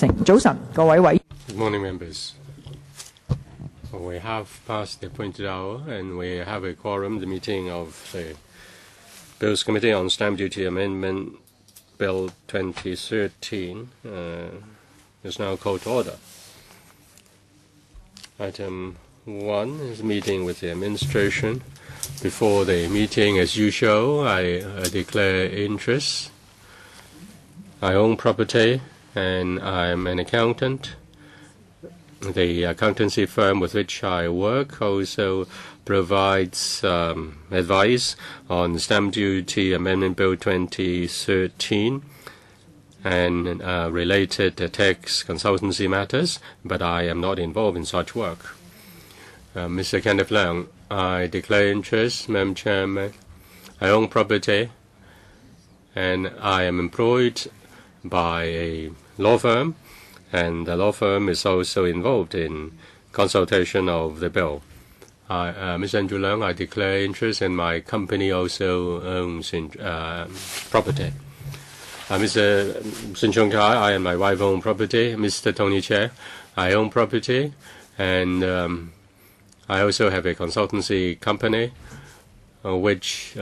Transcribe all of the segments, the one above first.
情。早晨，各位委員。Good morning, members. We have passed the appointed hour, and we have a quorum. The meeting of the Bills Committee on Stamp Duty Amendment Bill 2013 is now called to order. Item 1 is meeting with the administration. Before the meeting, as usual, I declare interest. I own property, and I'm an accountant. The accountancy firm with which I work also provides advice on Stamp Duty Amendment Bill 2013 and related tax consultancy matters, but I am not involved in such work. Mr. Kenneth Leung, I declare interest, Madam Chairman. I own property, and I am employed by a law firm, and the law firm is also involved in consultation of the bill. Mr. Andrew Leung, I declare interest, and my company also owns property. Mr. Sun Chung Kai, I and my wife own property. Mr. Tony Che, I own property, and I also have a consultancy company which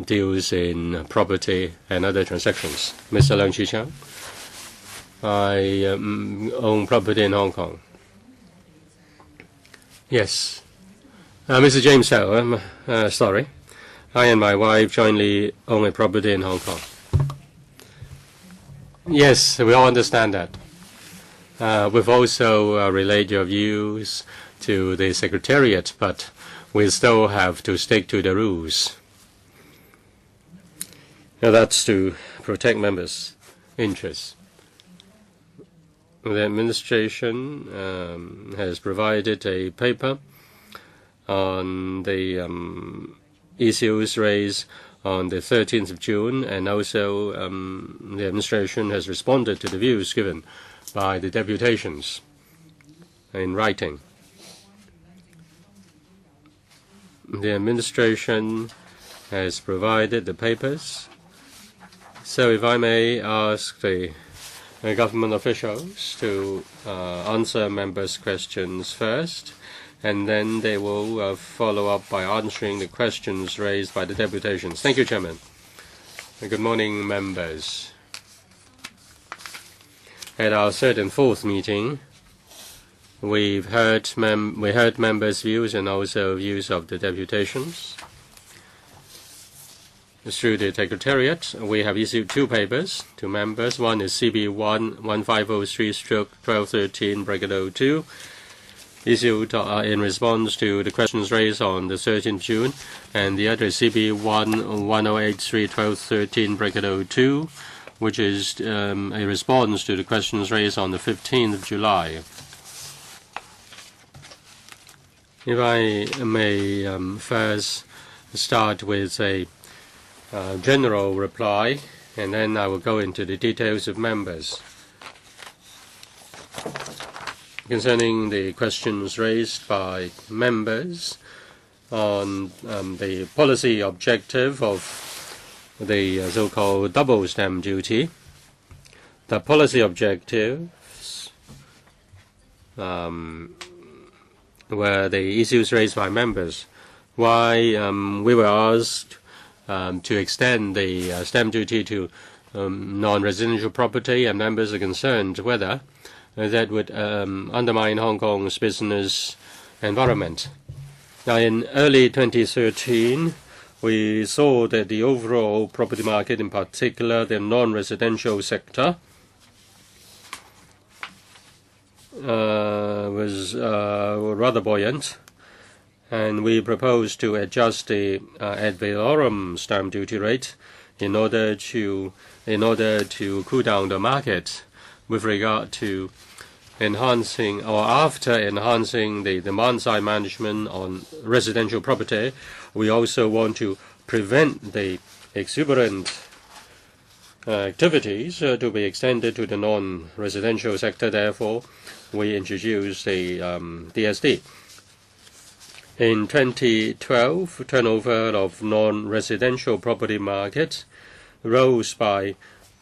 deals in property and other transactions. Mr. Leung Chi-Chang, I own property in Hong Kong. Yes. Mr. James Ho, sorry. I and my wife jointly own a property in Hong Kong. Yes, we all understand that. We've also relayed your views to the Secretariat, but we still have to stick to the rules. Now that's to protect members' interests. The administration has provided a paper on the issues raised on the 13th of June, and also the administration has responded to the views given by the deputations in writing. The administration has provided the papers. So if I may ask the government officials to answer members' questions first, and then they will follow up by answering the questions raised by the deputations. Thank you, Chairman. Good morning, members. At our third and fourth meeting, we heard members' views and also views of the deputations. Through the Secretariat, we have issued two papers to members. One is CB1 1503/1213/02, issued in response to the questions raised on the 13th June, and the other is CB1 1083/1213/02, which is a response to the questions raised on the 15th of July. If I may first start with a general reply, and then I will go into the details of members. Concerning the questions raised by members on the policy objective of the so-called double stamp duty, the policy objectives were the issues raised by members. Why we were asked to extend the stamp duty to non-residential property, and members are concerned whether that would undermine Hong Kong's business environment. Now, in early 2013, we saw that the overall property market, in particular the non-residential sector, was rather buoyant, and we proposed to adjust the ad valorem stamp duty rate in order to cool down the market with regard to enhancing or after enhancing the demand-side management on residential property. We also want to prevent the exuberant activities to be extended to the non-residential sector. Therefore, we introduced the DSD. In 2012, turnover of non-residential property market rose by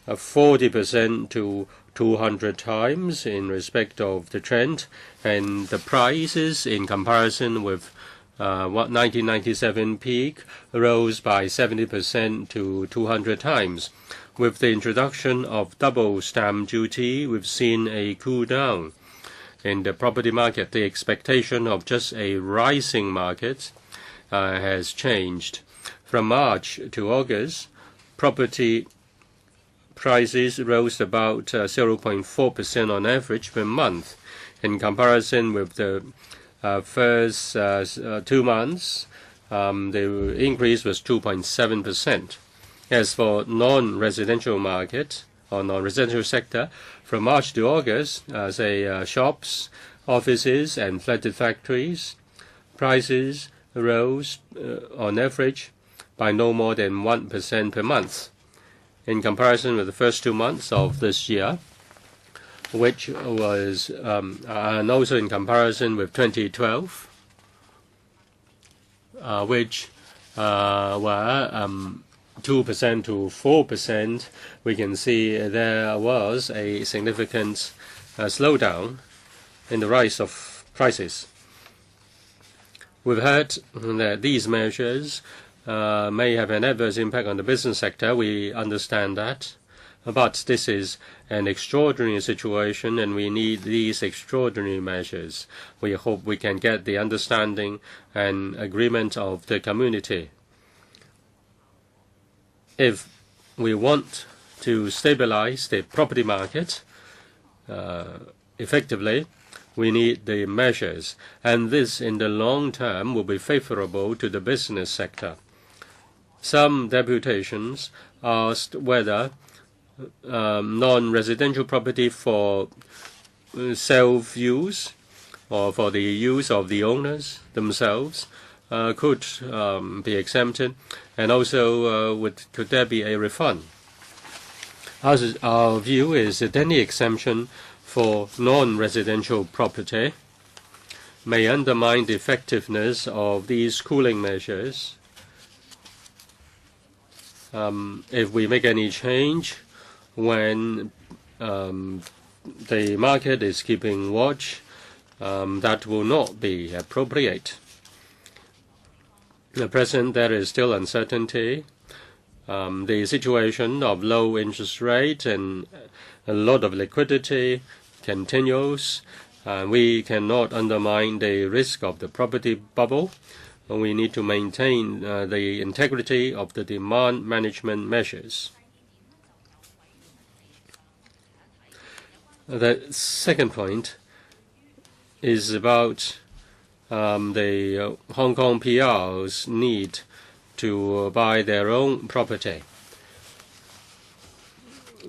40% to 200 times in respect of the trend, and the prices in comparison with 1997 peak rose by 70% to 200 times. With the introduction of double stamp duty, we've seen a cool down in the property market. The expectation of just a rising market has changed. From March to August, property prices rose about 0.4% on average per month. In comparison with the first 2 months, the increase was 2.7%. As for non-residential market or non-residential sector, from March to August, shops, offices, and flooded factories, prices rose on average by no more than 1% per month. In comparison with the first 2 months of this year, which was, and also in comparison with 2012, which were 2% to 4%, we can see there was a significant slowdown in the rise of prices. We've heard that these measures may have an adverse impact on the business sector. We understand that. But this is an extraordinary situation, and we need these extraordinary measures. We hope we can get the understanding and agreement of the community. If we want to stabilize the property market effectively, we need the measures, and this in the long term will be favorable to the business sector. Some deputations asked whether non-residential property for self-use or for the use of the owners themselves could be exempted, and also could there be a refund. Our view is that any exemption for non-residential property may undermine the effectiveness of these cooling measures. If we make any change when the market is keeping watch, that will not be appropriate. At present, there is still uncertainty. The situation of low interest rate and a lot of liquidity continues. We cannot undermine the risk of the property bubble. We need to maintain the integrity of the demand management measures. The second point is about the Hong Kong PR's need to buy their own property.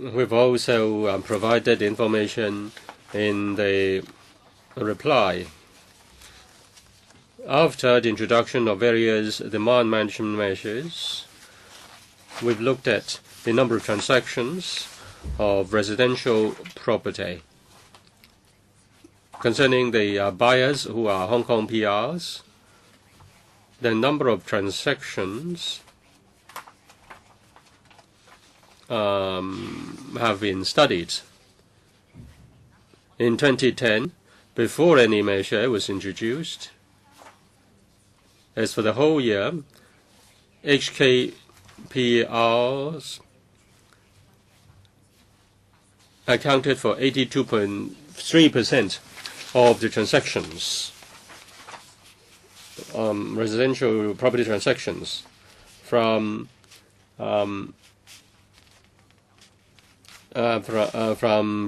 We've also provided information in the reply. After the introduction of various demand management measures, we've looked at the number of transactions of residential property. Concerning the buyers who are Hong Kong PRs, the number of transactions have been studied. In 2010, before any measure was introduced, as for the whole year, HKPRs accounted for 82.3% of the transactions, residential property transactions. From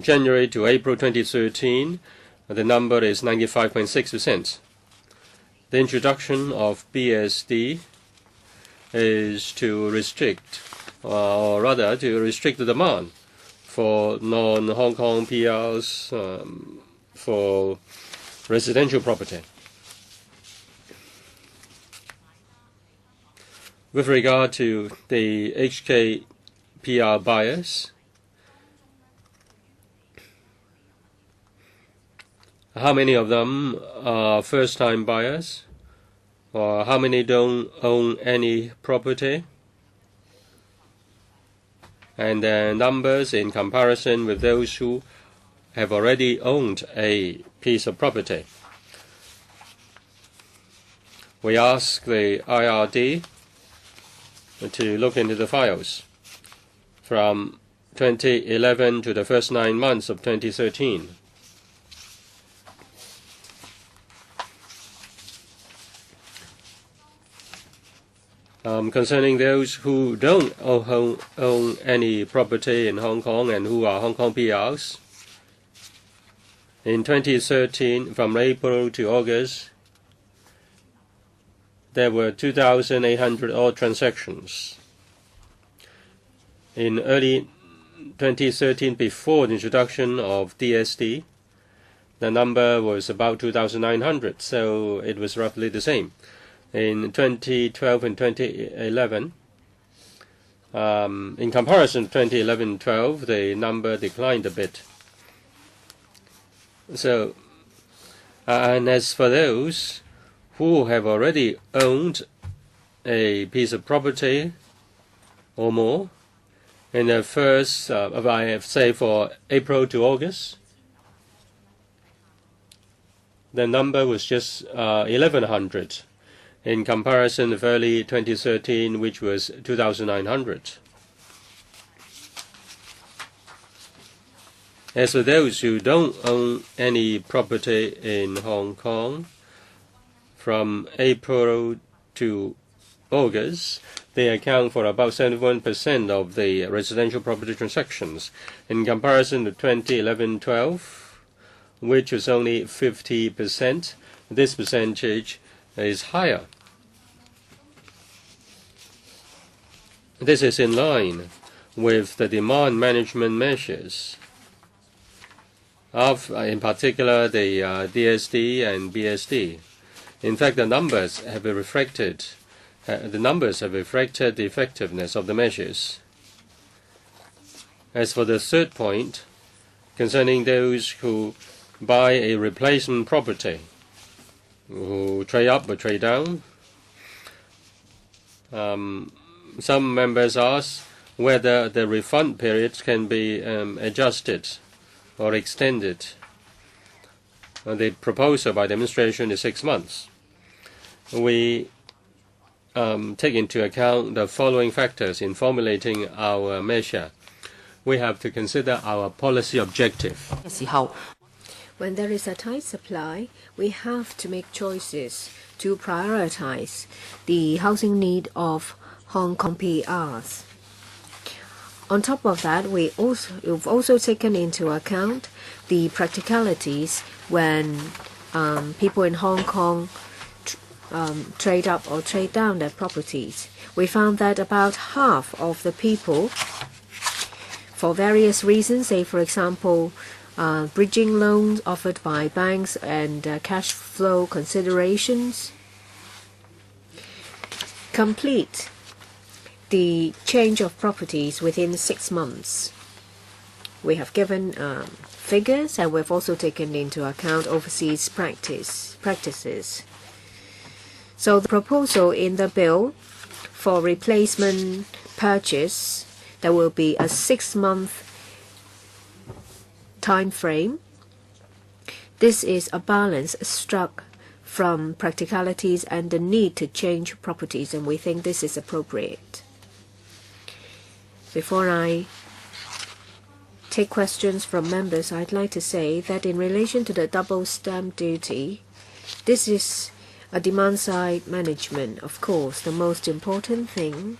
January to April 2013, the number is 95.6%. The introduction of BSD is to restrict, or rather to restrict the demand for non-Hong Kong PRs for residential property. With regard to the HKPR buyers, how many of them are first-time buyers, or how many don't own any property? and the numbers in comparison with those who have already owned a piece of property. We ask the IRD to look into the files from 2011 to the first 9 months of 2013. Concerning those who don't own any property in Hong Kong and who are Hong Kong PRs, in 2013, from April to August, there were 2,800 odd transactions. In early 2013, before the introduction of DSD, the number was about 2,900, so it was roughly the same. In 2012 and 2011, in comparison to 2011-12, the number declined a bit. So, and as for those who have already owned a piece of property or more, in the first, I have say for April to August, the number was just 1,100. In comparison with early 2013, which was 2,900. As for those who don't own any property in Hong Kong, from April to August, they account for about 71% of the residential property transactions, in comparison to 2011-12, which was only 50%. This percentage is higher. This is in line with the demand management measures of, in particular, the DSD and BSD. In fact, the numbers have reflected the effectiveness of the measures. As for the third point, concerning those who buy a replacement property, who trade up or trade down, some members ask whether the refund periods can be adjusted or extended. The proposal by the administration is 6 months. We take into account the following factors in formulating our measure. We have to consider our policy objective. When there is a tight supply, we have to make choices to prioritize the housing need of Hong Kong PRs. On top of that, we've also taken into account the practicalities when people in Hong Kong trade up or trade down their properties. We found that about half of the people, for various reasons, say for example, bridging loans offered by banks and cash flow considerations, complete the change of properties within 6 months. We have given figures, and we've also taken into account overseas practices. So the proposal in the bill for replacement purchase, there will be a 6-month time frame. This is a balance struck from practicalities and the need to change properties, and we think this is appropriate. Before I take questions from members, I'd like to say that in relation to the double stamp duty, this is a demand-side management. Of course, the most important thing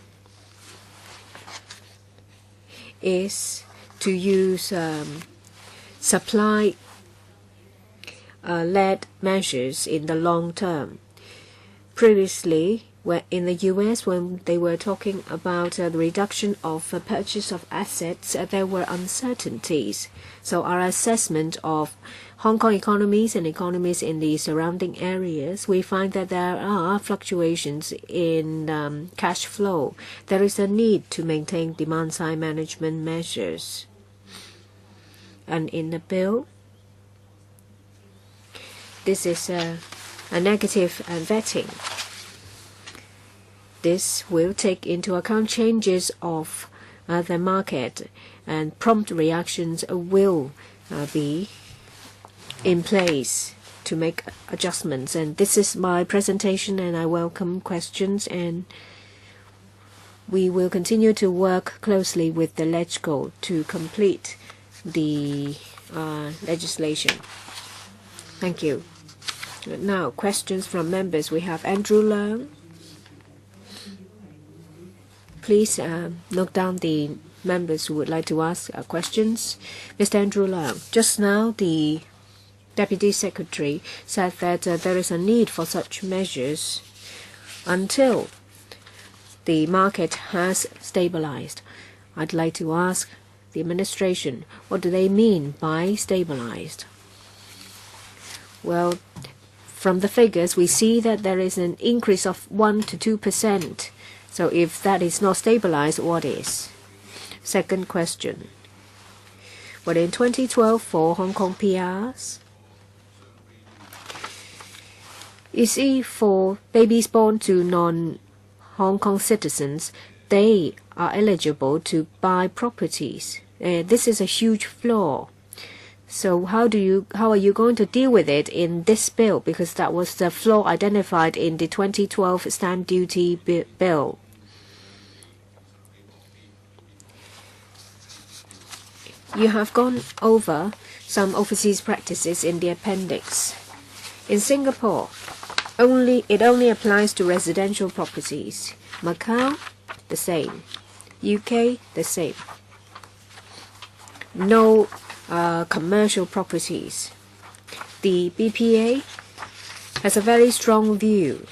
is to use supply-led measures in the long term. Previously, in the U.S., when they were talking about the reduction of purchase of assets, there were uncertainties. So our assessment of Hong Kong economies and economies in the surrounding areas, we find that there are fluctuations in cash flow. There is a need to maintain demand-side management measures. And in the bill, this is a negative vetting. This will take into account changes of the market, and prompt reactions will be in place to make adjustments. And this is my presentation, and I welcome questions, and we will continue to work closely with the LegCo to complete the legislation. Thank you. Now, questions from members. We have Andrew Leung. Please note down the members who would like to ask questions. Mr. Andrew Leung, just now the Deputy Secretary said that there is a need for such measures until the market has stabilized. I'd like to ask the administration, what do they mean by stabilized? Well, from the figures, we see that there is an increase of 1 to 2%. So if that is not stabilized, what is? Second question. But in 2012 for Hong Kong PRs, you see for babies born to non-Hong Kong citizens, they are eligible to buy properties. This is a huge flaw. So how are you going to deal with it in this bill? Because that was the flaw identified in the 2012 stamp duty bill. You have gone over some overseas practices in the appendix. In Singapore, it only applies to residential properties. Macau, the same. UK, the same. No commercial properties. The BPA has a very strong view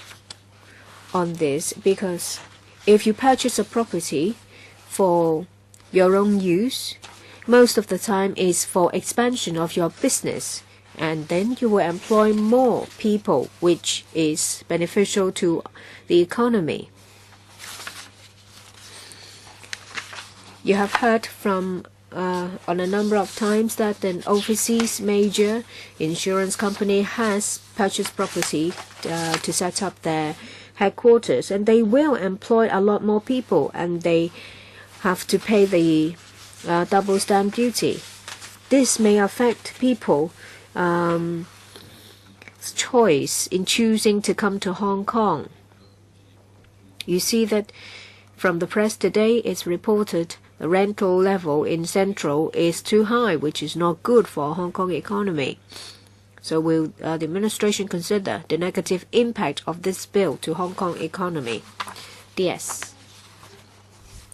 on this, because if you purchase a property for your own use, most of the time is for expansion of your business, and then you will employ more people, which is beneficial to the economy. You have heard from on a number of times that an overseas major insurance company has purchased property to set up their headquarters, and they will employ a lot more people, and they have to pay the double stamp duty. This may affect people choice in choosing to come to Hong Kong. You see that from the press today, it's reported the rental level in Central is too high, which is not good for Hong Kong economy. So will the administration consider the negative impact of this bill to Hong Kong economy? Yes.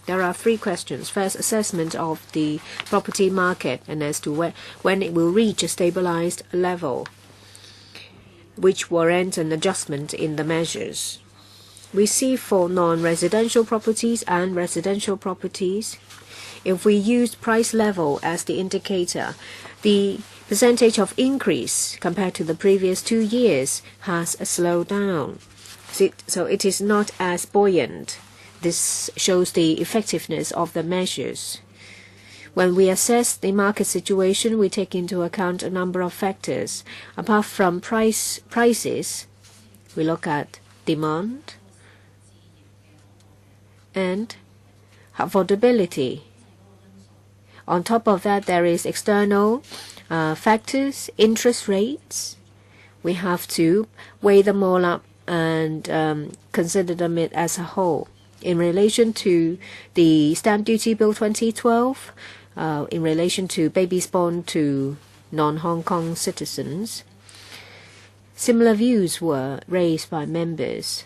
There are 3 questions. First, assessment of the property market and as to when it will reach a stabilized level, which warrants an adjustment in the measures. We see for non-residential properties and residential properties, if we use price level as the indicator, the percentage of increase compared to the previous 2 years has slowed down. So it is not as buoyant. This shows the effectiveness of the measures. When we assess the market situation, we take into account a number of factors. Apart from prices, we look at demand and affordability. On top of that, there is external factors, interest rates. We have to weigh them all up and consider them as a whole. In relation to the Stamp Duty Bill 2012, in relation to babies born to non-Hong Kong citizens, similar views were raised by members.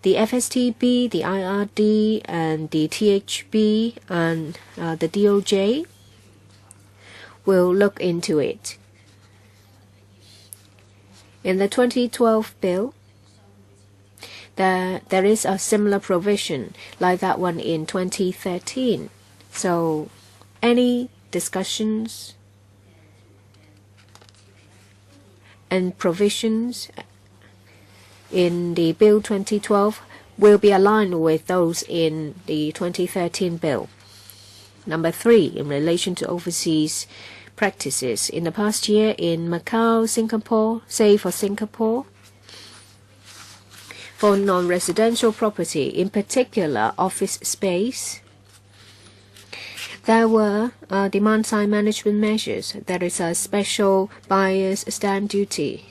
The FSTB, the IRD, and the THB, and the DOJ will look into it. In the 2012 bill, there is a similar provision like that one in 2013. So any discussions and provisions in the Bill 2012 will be aligned with those in the 2013 bill. Number 3, in relation to overseas practices. In the past year in Macau, Singapore, say for Singapore, for non-residential property, in particular office space, there were demand-side management measures. There is a special buyer's stamp duty.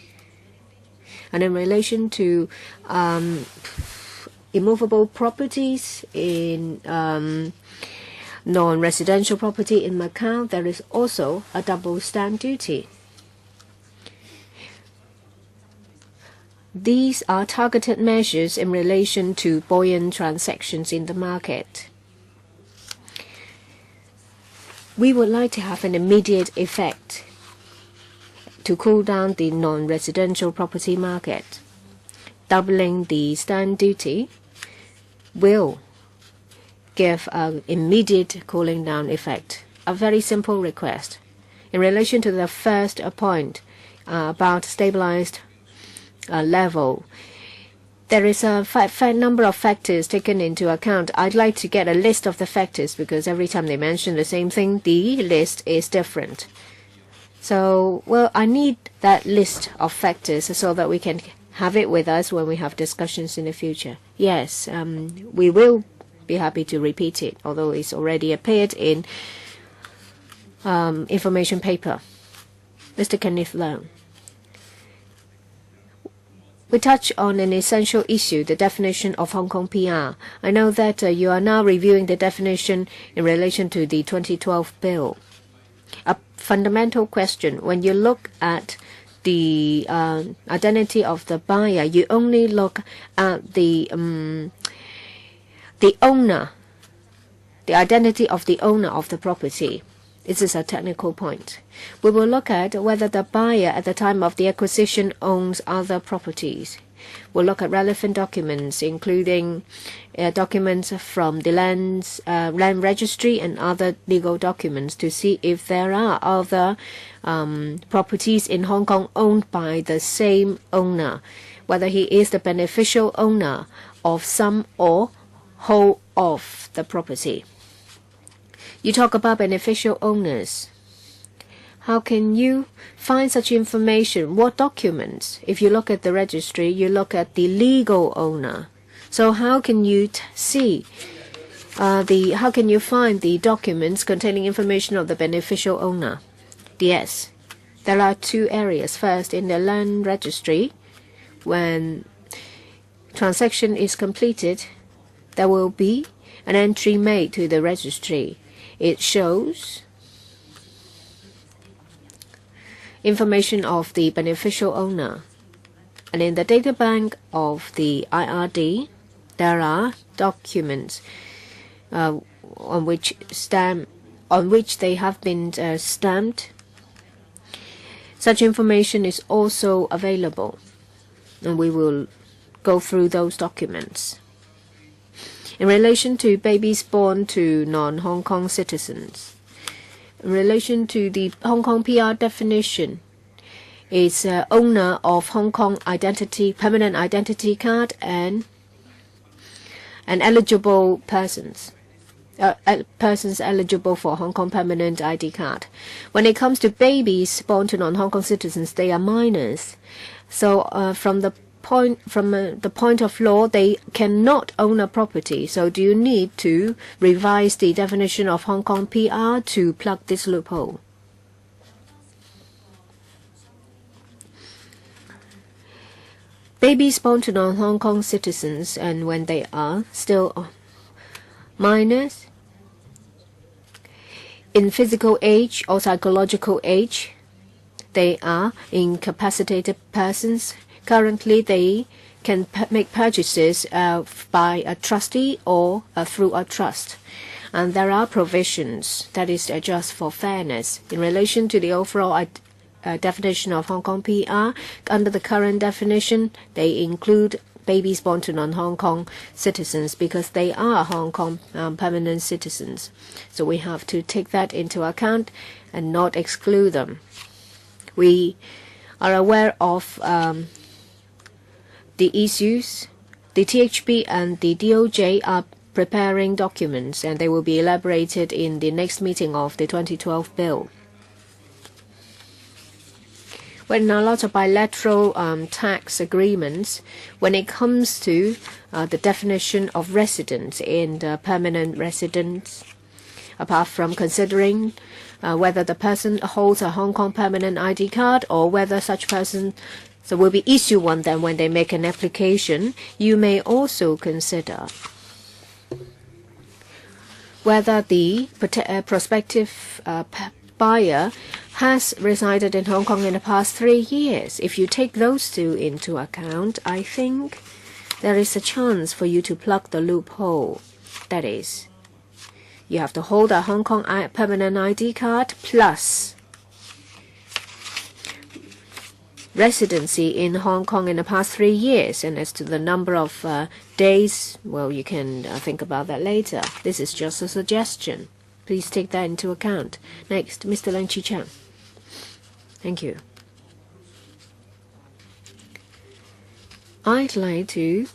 And in relation to immovable properties in non-residential property in Macau, there is also a double stamp duty. These are targeted measures in relation to buoyant transactions in the market. We would like to have an immediate effect to cool down the non-residential property market. Doubling the stamp duty will give an immediate cooling down effect. A very simple request. In relation to the first point about stabilized level, there is a number of factors taken into account. I'd like to get a list of the factors because every time they mention the same thing, the list is different. So, well, I need that list of factors so that we can have it with us when we have discussions in the future. Yes, we will be happy to repeat it, although it's already appeared in information paper. Mr. Kenneth Leung. We touch on an essential issue, the definition of Hong Kong PR. I know that you are now reviewing the definition in relation to the 2012 bill. A fundamental question, when you look at the identity of the buyer, you only look at the owner, the identity of the owner of the property. This is a technical point. We will look at whether the buyer at the time of the acquisition owns other properties. We'll look at relevant documents, including documents from the land registry and other legal documents to see if there are other properties in Hong Kong owned by the same owner, whether he is the beneficial owner of some or whole of the property. You talk about beneficial owners. How can you find such information? What documents? If you look at the registry, you look at the legal owner. So how can you see how can you find the documents containing information of the beneficial owner? Yes, there are two areas. First, in the land registry, when transaction is completed, there will be an entry made to the registry. It shows information of the beneficial owner. And in the data bank of the IRD, there are documents on which they have been stamped. Such information is also available, and we will go through those documents. In relation to babies born to non-Hong Kong citizens, in relation to the Hong Kong PR definition, it's owner of Hong Kong identity, permanent identity card, and eligible persons. Persons eligible for Hong Kong permanent ID card. When it comes to babies born to non-Hong Kong citizens, they are minors. So from the point of law, they cannot own a property. So do you need to revise the definition of Hong Kong PR to plug this loophole? Babies born to non-Hong Kong citizens, and when they are still minors, in physical age or psychological age, they are incapacitated persons. Currently, they can make purchases by a trustee or through a trust. And there are provisions that is just for fairness. In relation to the overall definition of Hong Kong PR, under the current definition, they include babies born to non-Hong Kong citizens because they are Hong Kong permanent citizens. So we have to take that into account and not exclude them. We are aware of the issues. The THB and the DOJ are preparing documents, and they will be elaborated in the next meeting of the 2012 bill. When a lot of bilateral tax agreements, when it comes to the definition of residence and permanent residence, apart from considering whether the person holds a Hong Kong permanent ID card or whether such person will be issued one. Then when they make an application, you may also consider whether the prospective buyer has resided in Hong Kong in the past 3 years. If you take those two into account, I think there is a chance for you to plug the loophole. That is, you have to hold a Hong Kong permanent ID card plus residency in Hong Kong in the past 3 years. And as to the number of days, well, you can think about that later. This is just a suggestion. Please take that into account. Next, Mr. Leung Chi Chang. Thank you. I'd like to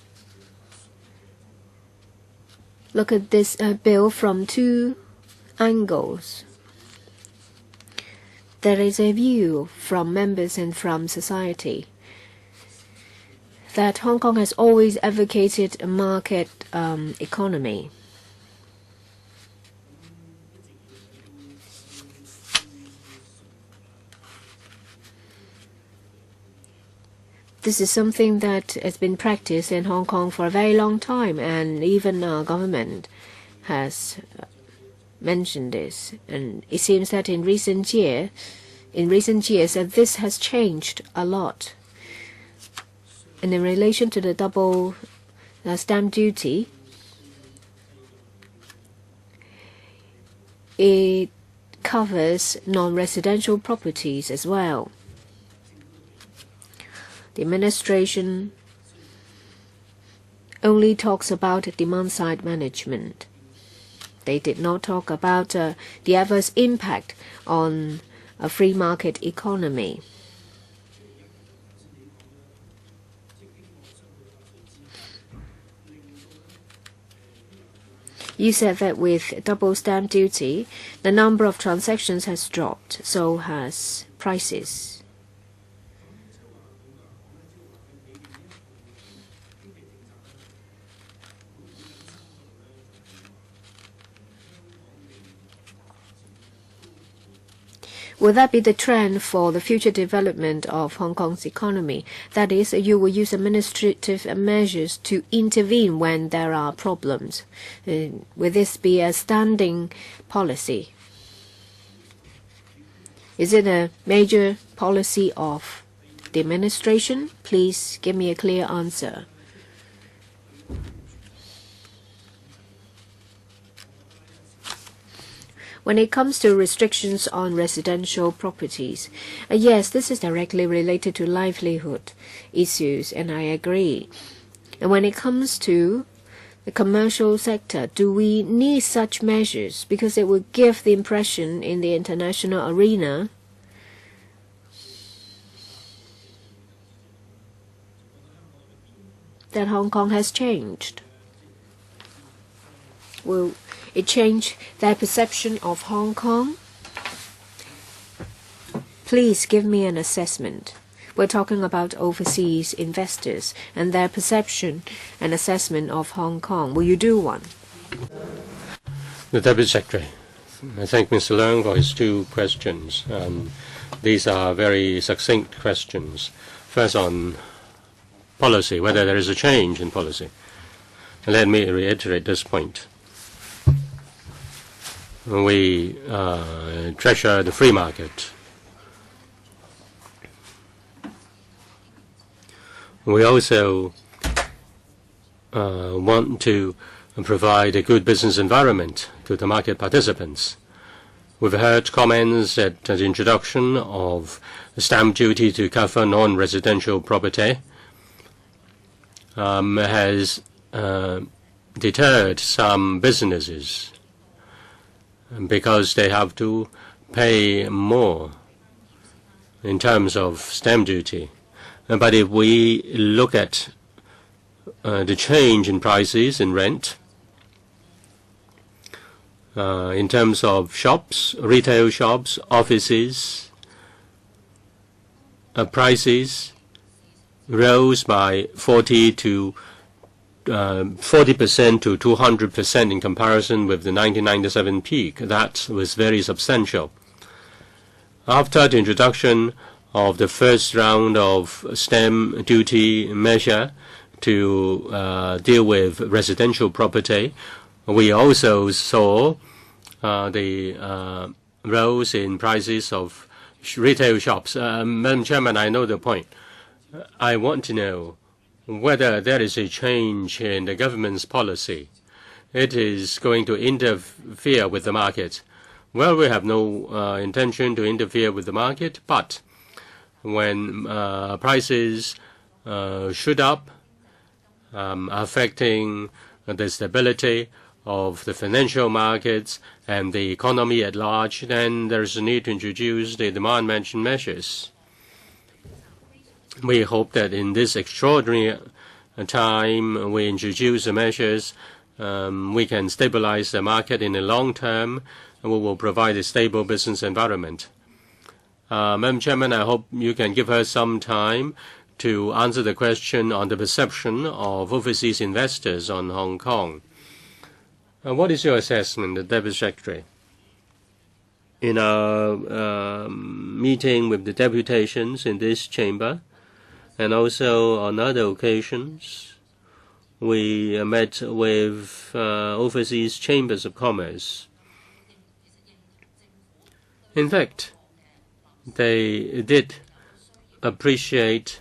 look at this bill from two angles. There is a view from members and from society that Hong Kong has always advocated a market economy. This is something that has been practiced in Hong Kong for a very long time, and even our government has mentioned this. And it seems that in recent years, that this has changed a lot. And in relation to the double stamp duty, it covers non-residential properties as well. The administration only talks about demand-side management. They did not talk about the adverse impact on a free market economy. You said that with double stamp duty, the number of transactions has dropped, so has prices. Will that be the trend for the future development of Hong Kong's economy? That is, you will use administrative measures to intervene when there are problems. Will this be a standing policy? Is it a major policy of the administration? Please give me a clear answer. When it comes to restrictions on residential properties, yes, this is directly related to livelihood issues, and I agree. And when it comes to the commercial sector, do we need such measures? Because it will give the impression in the international arena that Hong Kong has changed. Will it change their perception of Hong Kong? Please give me an assessment. We're talking about overseas investors and their perception and assessment of Hong Kong. Will you do one? The Deputy Secretary. I thank Mr. Leung for his two questions. These are very succinct questions. First on policy, whether there is a change in policy. Let me reiterate this point. We treasure the free market. We also want to provide a good business environment to the market participants. We've heard comments at the introduction of stamp duty to cover non-residential property has deterred some businesses because they have to pay more in terms of stamp duty. But if we look at the change in prices in rent, in terms of shops, retail shops, offices, prices rose by 40 to 40% to 200% in comparison with the 1997 peak. That was very substantial. After the introduction of the first round of stamp duty measure to deal with residential property, we also saw the rose in prices of retail shops. Madam Chairman, I know the point. I want to know whether there is a change in the government's policy. It is going to interfere with the market. Well, we have no intention to interfere with the market, but when prices shoot up, affecting the stability of the financial markets and the economy at large, then there is a need to introduce the demand management measures. We hope that in this extraordinary time we introduce the measures, we can stabilize the market in the long term, and we will provide a stable business environment. Madam Chairman, I hope you can give her some time to answer the question on the perception of overseas investors on Hong Kong. What is your assessment, the Deputy Secretary? In our meeting with the deputations in this chamber, and also on other occasions, we met with overseas chambers of commerce. In fact, they did appreciate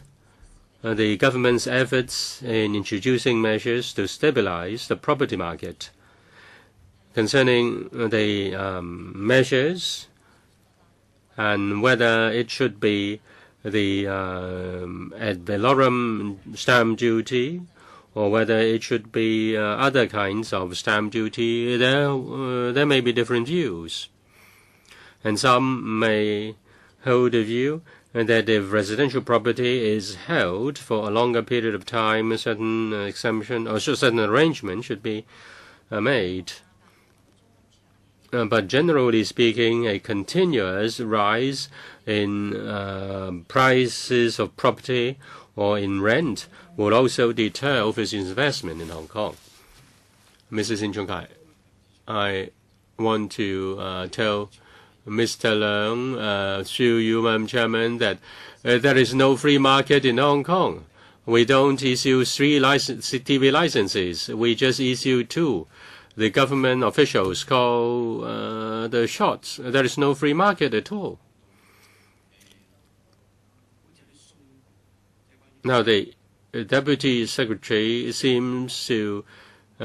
the government's efforts in introducing measures to stabilize the property market. Concerning the measures and whether it should be the ad valorem stamp duty or whether it should be other kinds of stamp duty, there may be different views. And some may hold a view that if residential property is held for a longer period of time, a certain exemption or certain arrangement should be made. But generally speaking, a continuous rise in prices of property or in rent will also deter overseas investment in Hong Kong. Mrs. Sin Chung Kai, I want to tell Mr. Leung, through you, Madam Chairman, that there is no free market in Hong Kong. We don't issue 3 TV licenses. We just issue 2. The government officials call the shots. There is no free market at all. Now, the Deputy Secretary seems to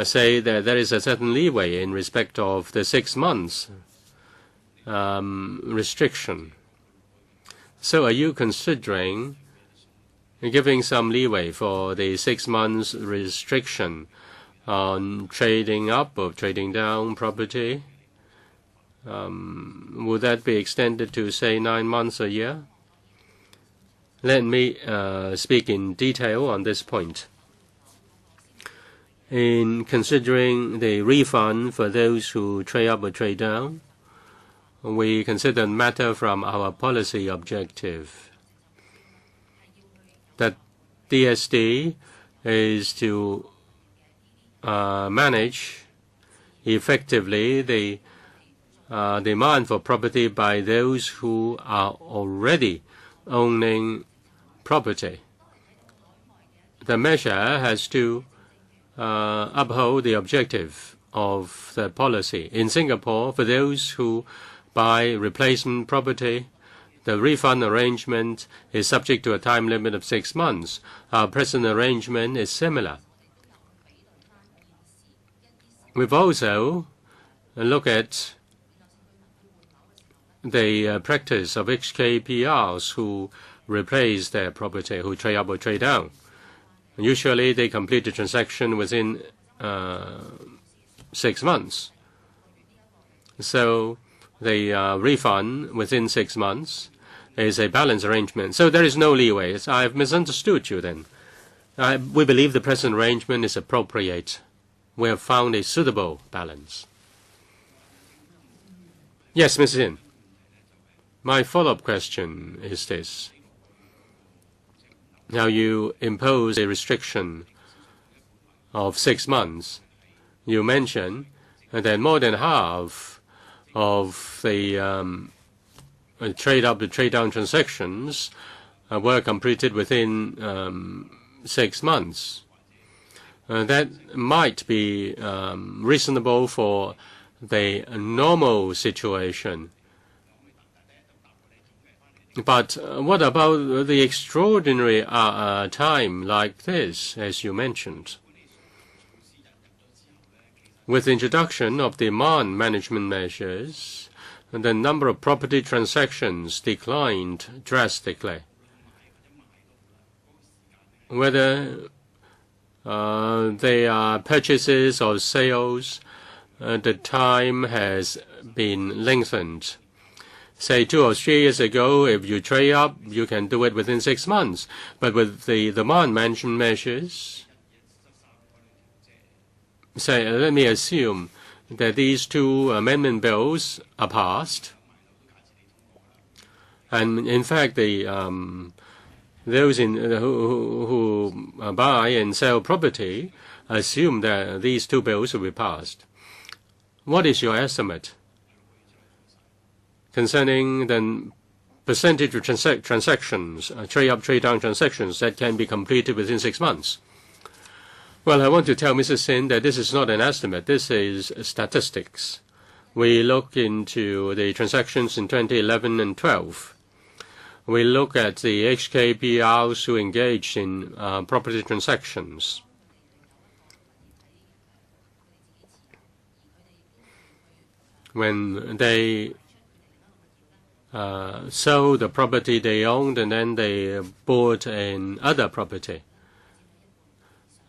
say that there is a certain leeway in respect of the 6 months restriction. So are you considering giving some leeway for the 6 months restriction on trading up or trading down property? Would that be extended to, say, 9 months a year? Let me speak in detail on this point. In considering the refund for those who trade up or trade down, we consider the matter from our policy objective. That DSD is to manage effectively the demand for property by those who are already owning property. The measure has to uphold the objective of the policy. In Singapore, for those who buy replacement property, the refund arrangement is subject to a time limit of 6 months. Our present arrangement is similar. We've also looked at the practice of HKPRs who replace their property, who trade up or trade down. Usually, they complete the transaction within 6 months. So the refund within 6 months is a balanced arrangement. So there is no leeway. I've misunderstood you then. We believe the present arrangement is appropriate. We have found a suitable balance. Yes, Mrs. Sin. My follow-up question is this. Now you impose a restriction of 6 months. You mentioned that more than half of the trade-up to trade-down transactions were completed within 6 months. That might be reasonable for the normal situation. But what about the extraordinary time like this, as you mentioned? With the introduction of demand management measures, the number of property transactions declined drastically. Whether they are purchases or sales, the time has been lengthened. Say 2 or 3 years ago, if you trade up, you can do it within 6 months. But with the demand management measures, say, let me assume that these 2 amendment bills are passed. And in fact, those who buy and sell property assume that these 2 bills will be passed. What is your estimate concerning the percentage of transactions, trade-up, trade-down transactions that can be completed within 6 months? Well, I want to tell Mrs. Sin that this is not an estimate. This is statistics. We look into the transactions in 2011 and 12. We look at the HKPRs who engaged in property transactions. When they sold the property they owned and then they bought another property,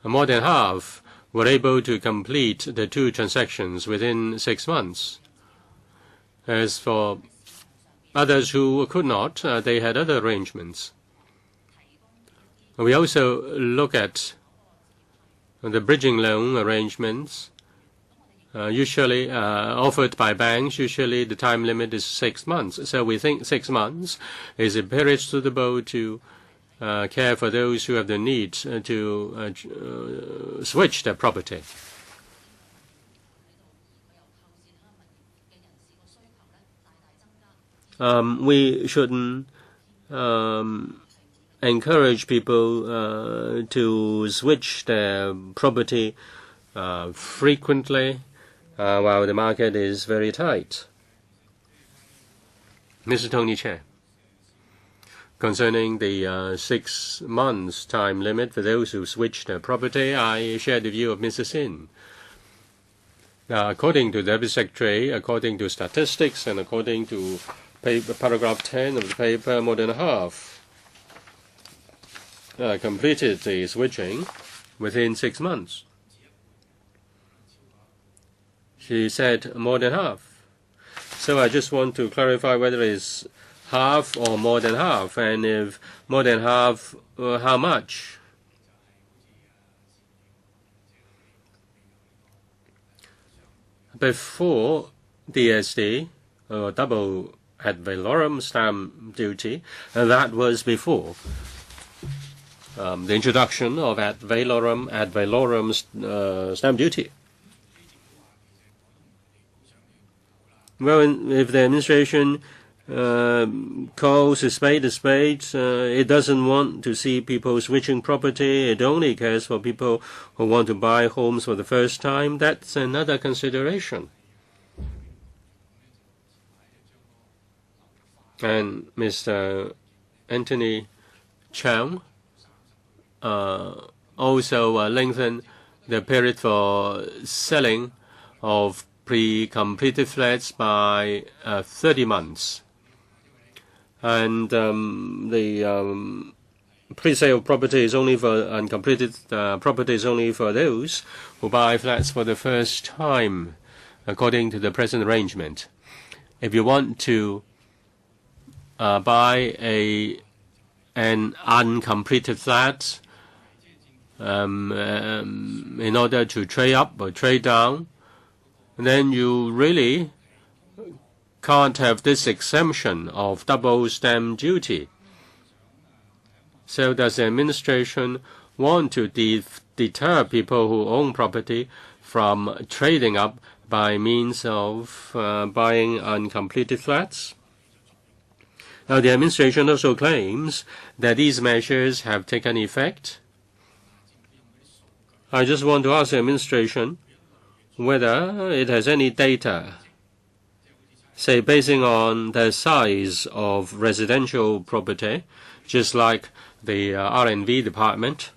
more than half were able to complete the 2 transactions within 6 months. As for others who could not, they had other arrangements. We also look at the bridging loan arrangements, usually offered by banks. Usually the time limit is 6 months. So we think 6 months is a period suitable to care for those who have the need to switch their property. We shouldn't encourage people to switch their property frequently while the market is very tight. Mr. Tony Chair, concerning the 6 months time limit for those who switch their property, I share the view of Mr. Sin. According to the Deputy Secretary, according to statistics, and according to paragraph 10 of the paper, more than half completed the switching within 6 months. She said more than half. So I just want to clarify whether it's half or more than half, and if more than half, how much? Before DSD, double ad valorem stamp duty, and that was before the introduction of ad valorem stamp duty. Well, if the administration calls a spade, it doesn't want to see people switching property. It only cares for people who want to buy homes for the first time. That's another consideration. And Mr. Anthony Chang also lengthened the period for selling of pre-completed flats by 30 months. And the pre-sale property is only for uncompleted property is only for those who buy flats for the first time, according to the present arrangement. If you want to buy an uncompleted flat in order to trade up or trade down, then you really can't have this exemption of double stamp duty. So does the administration want to deter people who own property from trading up by means of buying uncompleted flats. Now, the administration also claims that these measures have taken effect. I just want to ask the administration whether it has any data, say, basing on the size of residential property, just like the R&B department.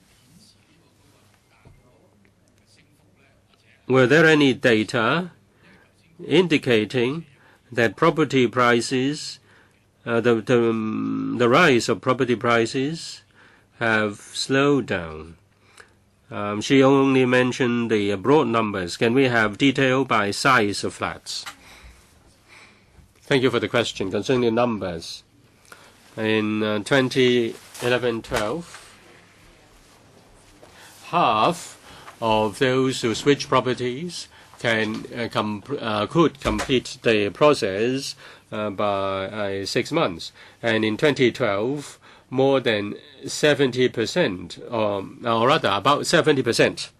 Were there any data indicating that property prices, the rise of property prices have slowed down? She only mentioned the broad numbers. Can we have detail by size of flats? Thank you for the question. Concerning the numbers, in 2011-12, half of those who switch properties could complete the process by 6 months. And in 2012, more than 70%, or rather about 70%,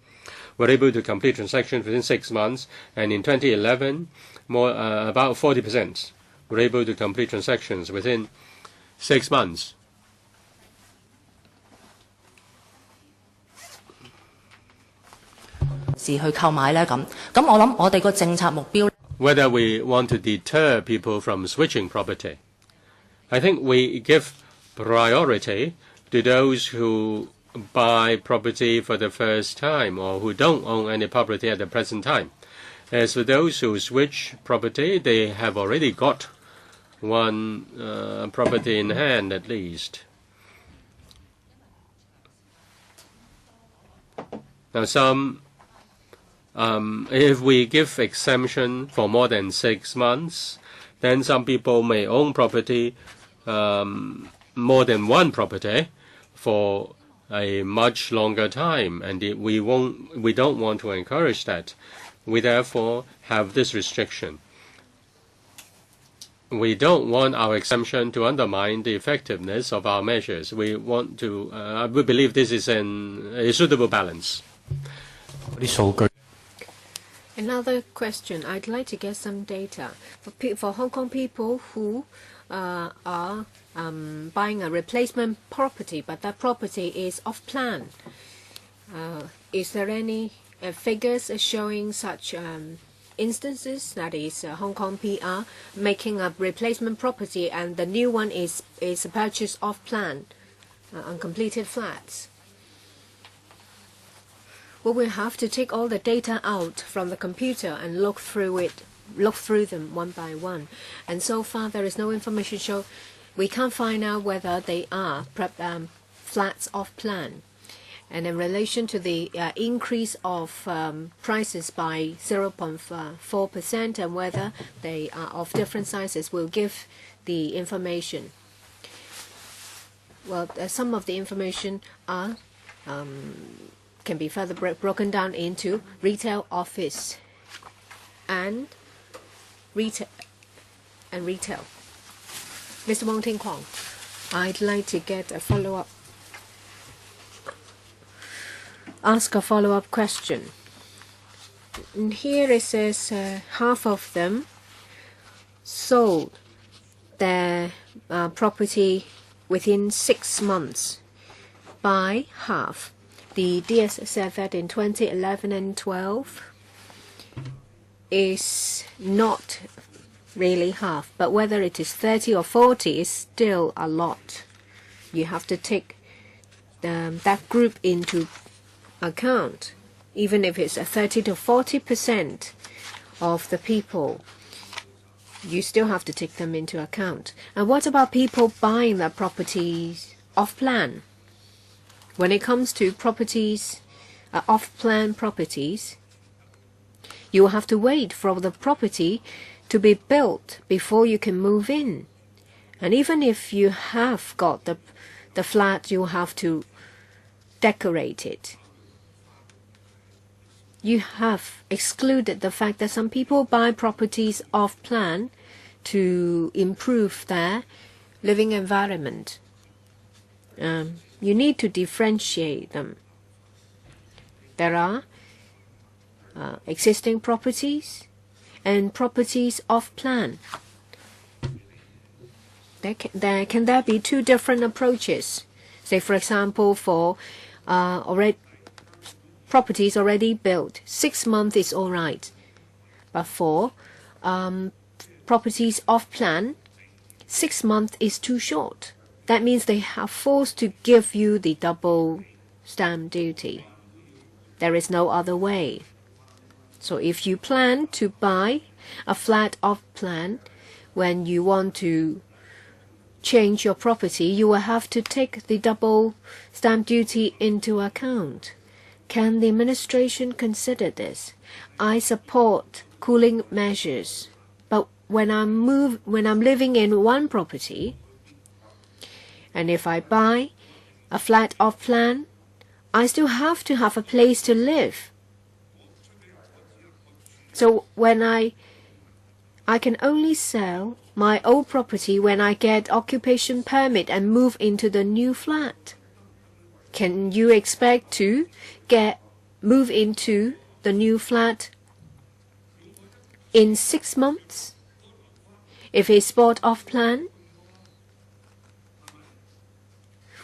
were able to complete transactions within 6 months. And in 2011, about 40% were able to complete transactions within 6 months. Whether we want to deter people from switching property, I think we give priority to those who buy property for the first time or who don't own any property at the present time. As for those who switch property, they have already got one property in hand at least. Now, if we give exemption for more than 6 months, then some people may own property, more than one property, for a much longer time, and we don't want to encourage that. We therefore have this restriction. We don't want our exemption to undermine the effectiveness of our measures. We want to. We believe this is a suitable balance. Another question. I'd like to get some data for Hong Kong people who are buying a replacement property, but that property is off plan. Is there any figures showing such instances, that is Hong Kong PR making a replacement property and the new one is purchased off plan, uncompleted flats? Well, we have to take all the data out from the computer and look through them one by one. And so far there is no information show. We can't find out whether they are flats off plan. And in relation to the increase of prices by 0.4% and whether they are of different sizes, we'll give the information. Well, some of the information are can be further broken down into retail, office, and retail. Mr. Wong Ting Kwong, I'd like to get a follow-up. Ask a follow-up question. And here it says half of them sold their property within 6 months. By half. The DS said that in 2011 and 12 is not really half, but whether it is 30 or 40 is still a lot. You have to take that group into account, even if it's a 30 to 40% of the people. You still have to take them into account. And what about people buying their properties off plan? When it comes to properties, off-plan properties, you will have to wait for the property to be built before you can move in. And even if you have got the flat, you have to decorate it. You have excluded the fact that some people buy properties off-plan to improve their living environment. You need to differentiate them. There are existing properties and properties of plan. Can there be two different approaches? Say, for example, for properties already built, 6 months is all right. But for properties of plan, 6 months is too short. That means they are forced to give you the double stamp duty. There is no other way. So if you plan to buy a flat of plan, when you want to change your property, you will have to take the double stamp duty into account. Can the administration consider this? I support cooling measures, but when I'm living in one property, and if I buy a flat of plan, I still have to have a place to live. So when I can only sell my old property when I get occupation permit and move into the new flat. Can you expect to move into the new flat in 6 months? If it's bought off plan?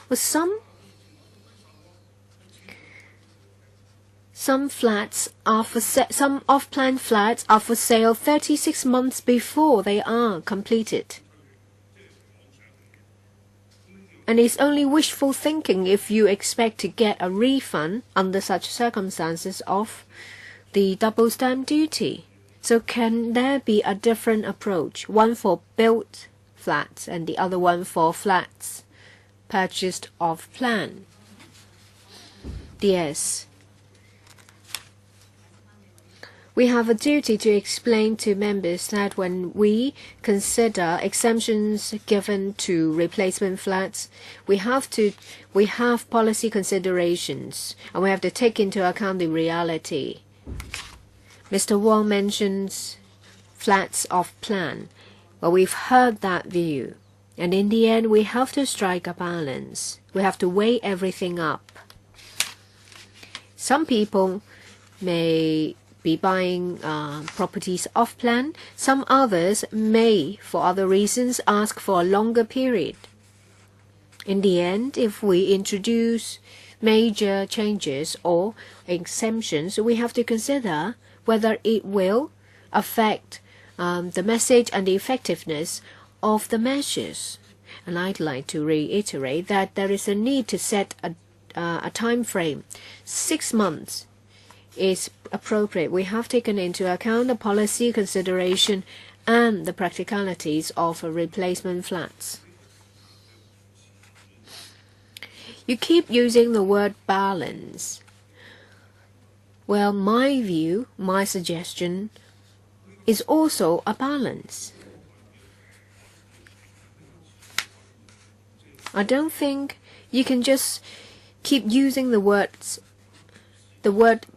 Well, some flats are for some off-plan flats are for sale 36 months before they are completed. And it's only wishful thinking if you expect to get a refund under such circumstances of the double stamp duty. So can there be a different approach, one for built flats and the other one for flats purchased off plan? Yes. We have a duty to explain to members that when we consider exemptions given to replacement flats, we have policy considerations, and we have to take into account the reality. Mr. Wong mentions flats of plan. Well, we've heard that view, and in the end, we have to strike a balance. We have to weigh everything up. Some people may be buying properties off plan. Some others may, for other reasons, ask for a longer period. In the end, if we introduce major changes or exemptions, we have to consider whether it will affect the message and the effectiveness of the measures. And I'd like to reiterate that there is a need to set a time frame. 6 months is appropriate. We have taken into account the policy consideration and the practicalities of replacement flats. You keep using the word balance. Well, my view, my suggestion is also a balance. I don't think you can just keep using the word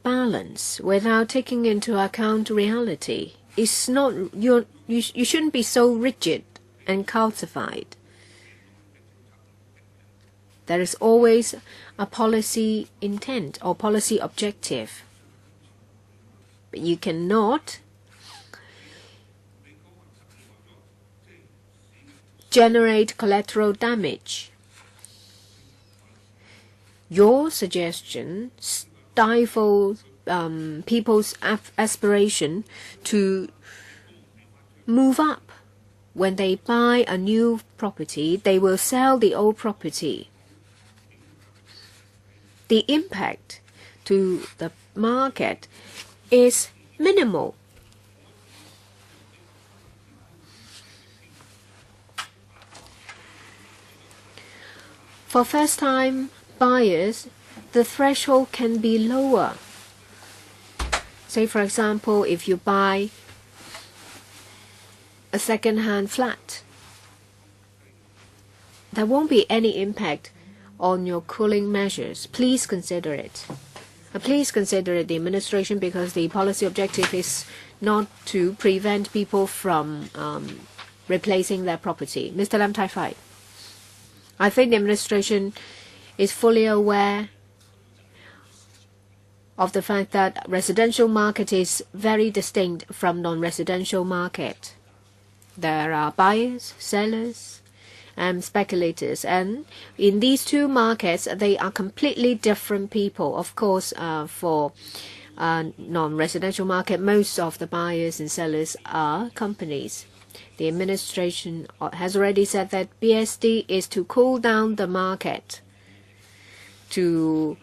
balance without taking into account reality. It's not you shouldn't be so rigid and calcified. There is always a policy intent or policy objective. But you cannot generate collateral damage. Your suggestion stifles people's aspiration to move up. When they buy a new property, they will sell the old property. The impact to the market is minimal. For first-time buyers, the threshold can be lower. Say, for example, if you buy a second-hand flat, there won't be any impact on your cooling measures. Please consider it. Please consider it, the administration, because the policy objective is not to prevent people from replacing their property. Mr. Lam Tai Fai, I think the administration is fully aware of the fact that residential market is very distinct from non-residential market. There are buyers, sellers, and speculators, and in these two markets they are completely different people. Of course, for non-residential market, most of the buyers and sellers are companies. The administration has already said that BSD is to cool down the market, to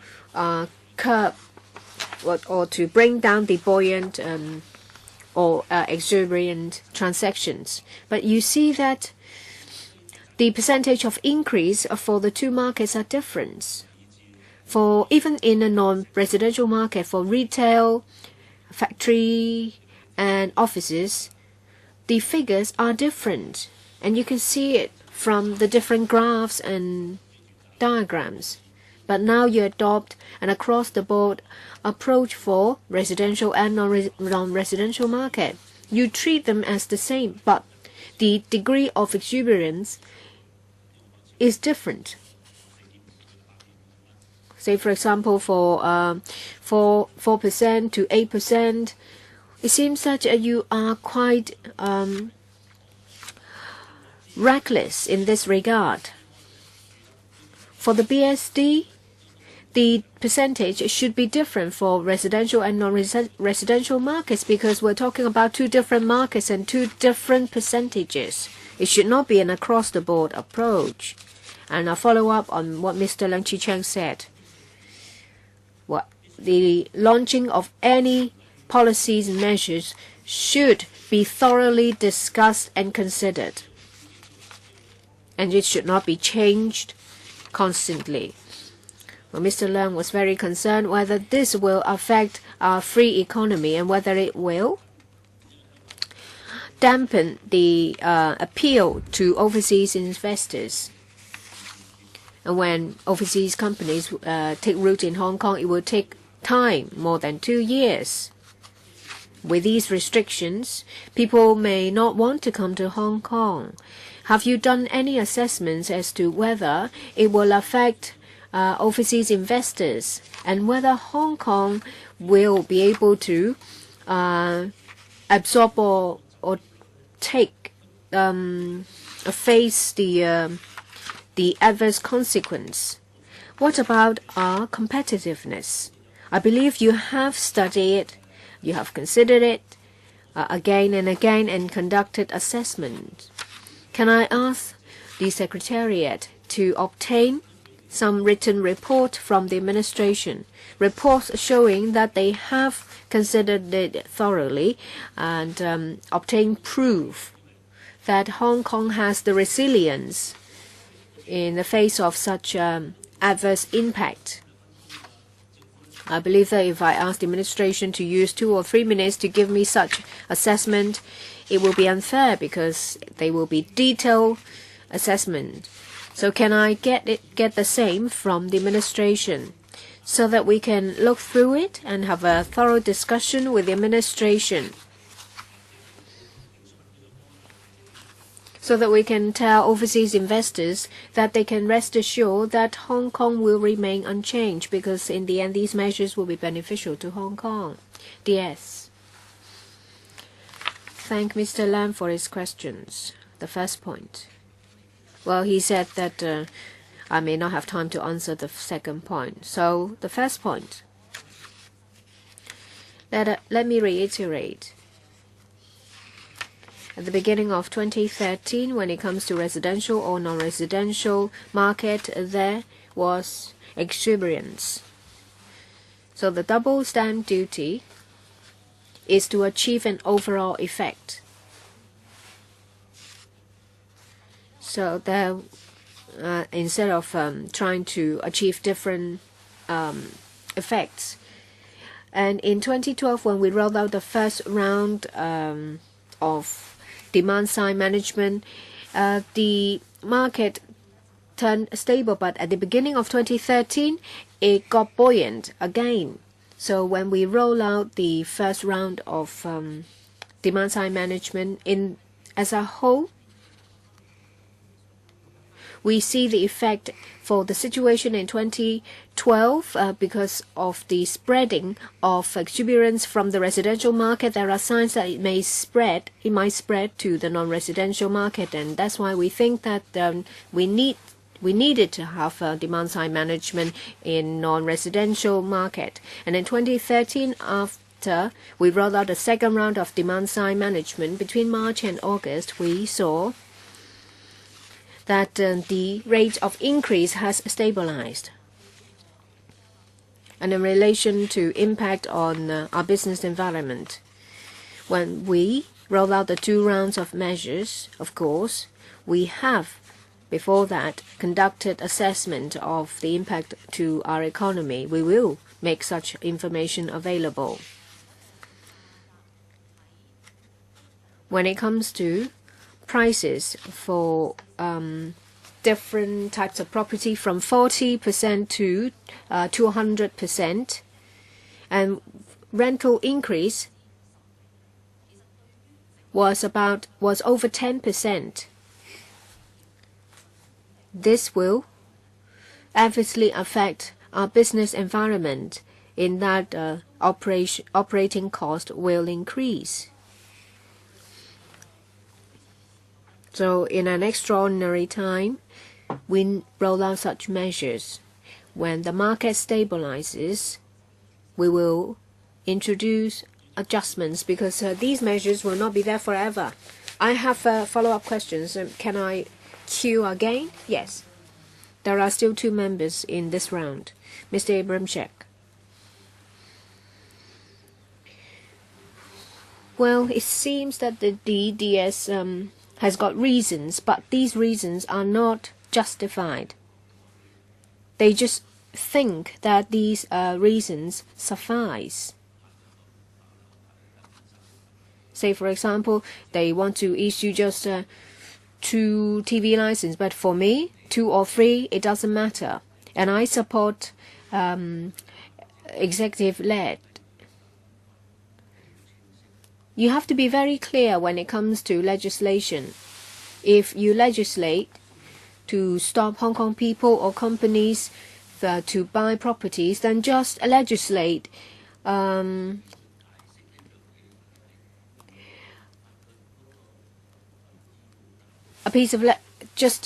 curb or to bring down the buoyant or exuberant transactions. But you see that the percentage of increase for the two markets are different. For even in a non-residential market, for retail, factory, and offices, the figures are different, and you can see it from the different graphs and diagrams. But now you adopt an across-the-board approach for residential and non-residential market. You treat them as the same, but the degree of exuberance is different. Say, for example, for 4% to 8%, it seems that you are quite reckless in this regard. For the BSD, the percentage should be different for residential and non-residential markets, because we're talking about two different markets and two different percentages. It should not be an across-the-board approach. And I'll follow up on what Mr. Leung Chi-Chang said. The launching of any policies and measures should be thoroughly discussed and considered, and it should not be changed constantly. Well, Mr. Leung was very concerned whether this will affect our free economy and whether it will dampen the appeal to overseas investors. And when overseas companies take root in Hong Kong, it will take time, more than 2 years. With these restrictions, people may not want to come to Hong Kong. Have you done any assessments as to whether it will affect overseas investors, and whether Hong Kong will be able to absorb or take face the adverse consequence? What about our competitiveness? I believe you have studied it, you have considered it again and again and conducted assessment. Can I ask the Secretariat to obtain some written report from the administration, reports showing that they have considered it thoroughly and obtained proof that Hong Kong has the resilience in the face of such adverse impact? I believe that if I ask the administration to use 2 or 3 minutes to give me such assessment, it will be unfair, because they will be detailed assessment. So can I get the same from the administration, so that we can look through it and have a thorough discussion with the administration, so that we can tell overseas investors that they can rest assured that Hong Kong will remain unchanged, because in the end these measures will be beneficial to Hong Kong. DS. Thank Mr. Lam for his questions. The first point. Well, he said that I may not have time to answer the second point. So the first point, let me reiterate. At the beginning of 2013, when it comes to residential or non-residential market, there was exuberance. So the double stamp duty is to achieve an overall effect. So there, instead of trying to achieve different effects. And in 2012, when we rolled out the first round of demand-side management, the market turned stable, but at the beginning of 2013, it got buoyant again. So when we roll out the first round of demand-side management as a whole, we see the effect for the situation in 2012 because of the spreading of exuberance from the residential market. There are signs that it might spread to the non-residential market, and that's why we think that we needed to have demand side management in non-residential market. And in 2013, after we rolled out the second round of demand side management, between March and August, we saw that the rate of increase has stabilized. And in relation to impact on our business environment, when we roll out the 2 rounds of measures, of course, we have before that conducted assessment of the impact to our economy. We will make such information available. When it comes to prices for different types of property from 40% to 200%, and rental increase was over 10%. This will adversely affect our business environment in that operating cost will increase. So in an extraordinary time, we roll out such measures. When the market stabilizes, we will introduce adjustments because these measures will not be there forever. I have follow-up questions. Can I queue again? Yes. There are still 2 members in this round. Mr. Abramchek. Well, it seems that the DDS has got reasons, but these reasons are not justified. They just think that these reasons suffice. Say, for example, they want to issue just 2 TV licenses, but for me, 2 or 3, it doesn't matter. And I support executive-led. You have to be very clear when it comes to legislation. If you legislate to stop Hong Kong people or companies to buy properties, then just legislate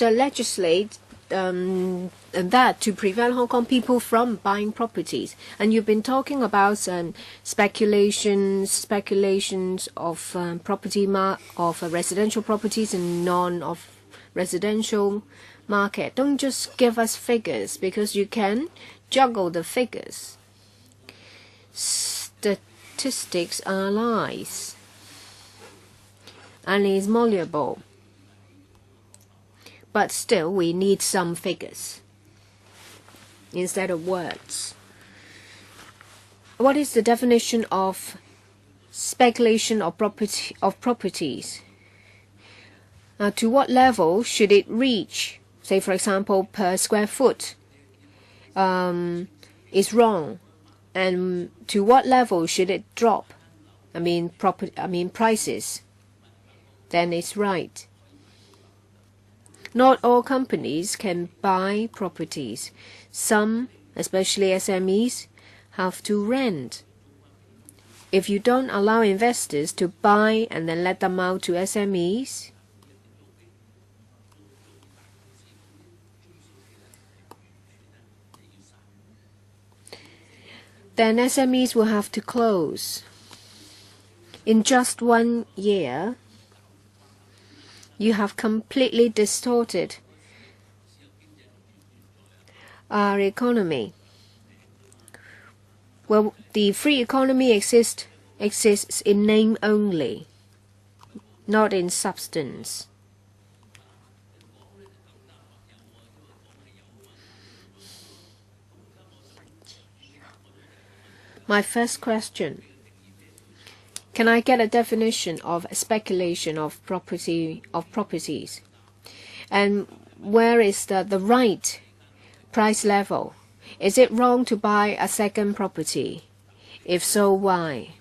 legislate that to prevent Hong Kong people from buying properties. And you've been talking about speculations of residential properties and non-of residential market. Don't just give us figures, because you can juggle the figures. Statistics are lies, and is malleable. But still, we need some figures instead of words. What is the definition of speculation of properties? To what level should it reach? Say, for example, per square foot is wrong, and to what level should it drop? Prices. Then it's right. Not all companies can buy properties. Some, especially SMEs, have to rent. If you don't allow investors to buy and then let them out to SMEs, then SMEs will have to close. In just 1 year, you have completely distorted our economy. Well, the free economy exists in name only, not in substance. My first question: can I get a definition of speculation of properties? And where is the right price level? Is it wrong to buy a second property? If so, why?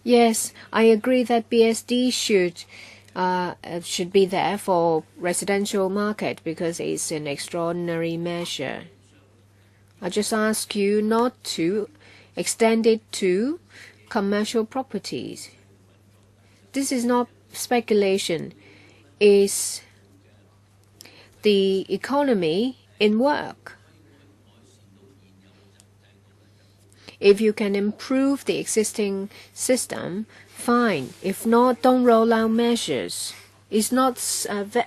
Yes, I agree that BSD should should be there for residential market because it's an extraordinary measure. I just ask you not to extend it to commercial properties. This is not speculation. It's the economy in work. If you can improve the existing system, fine. If not, don't roll out measures. It's not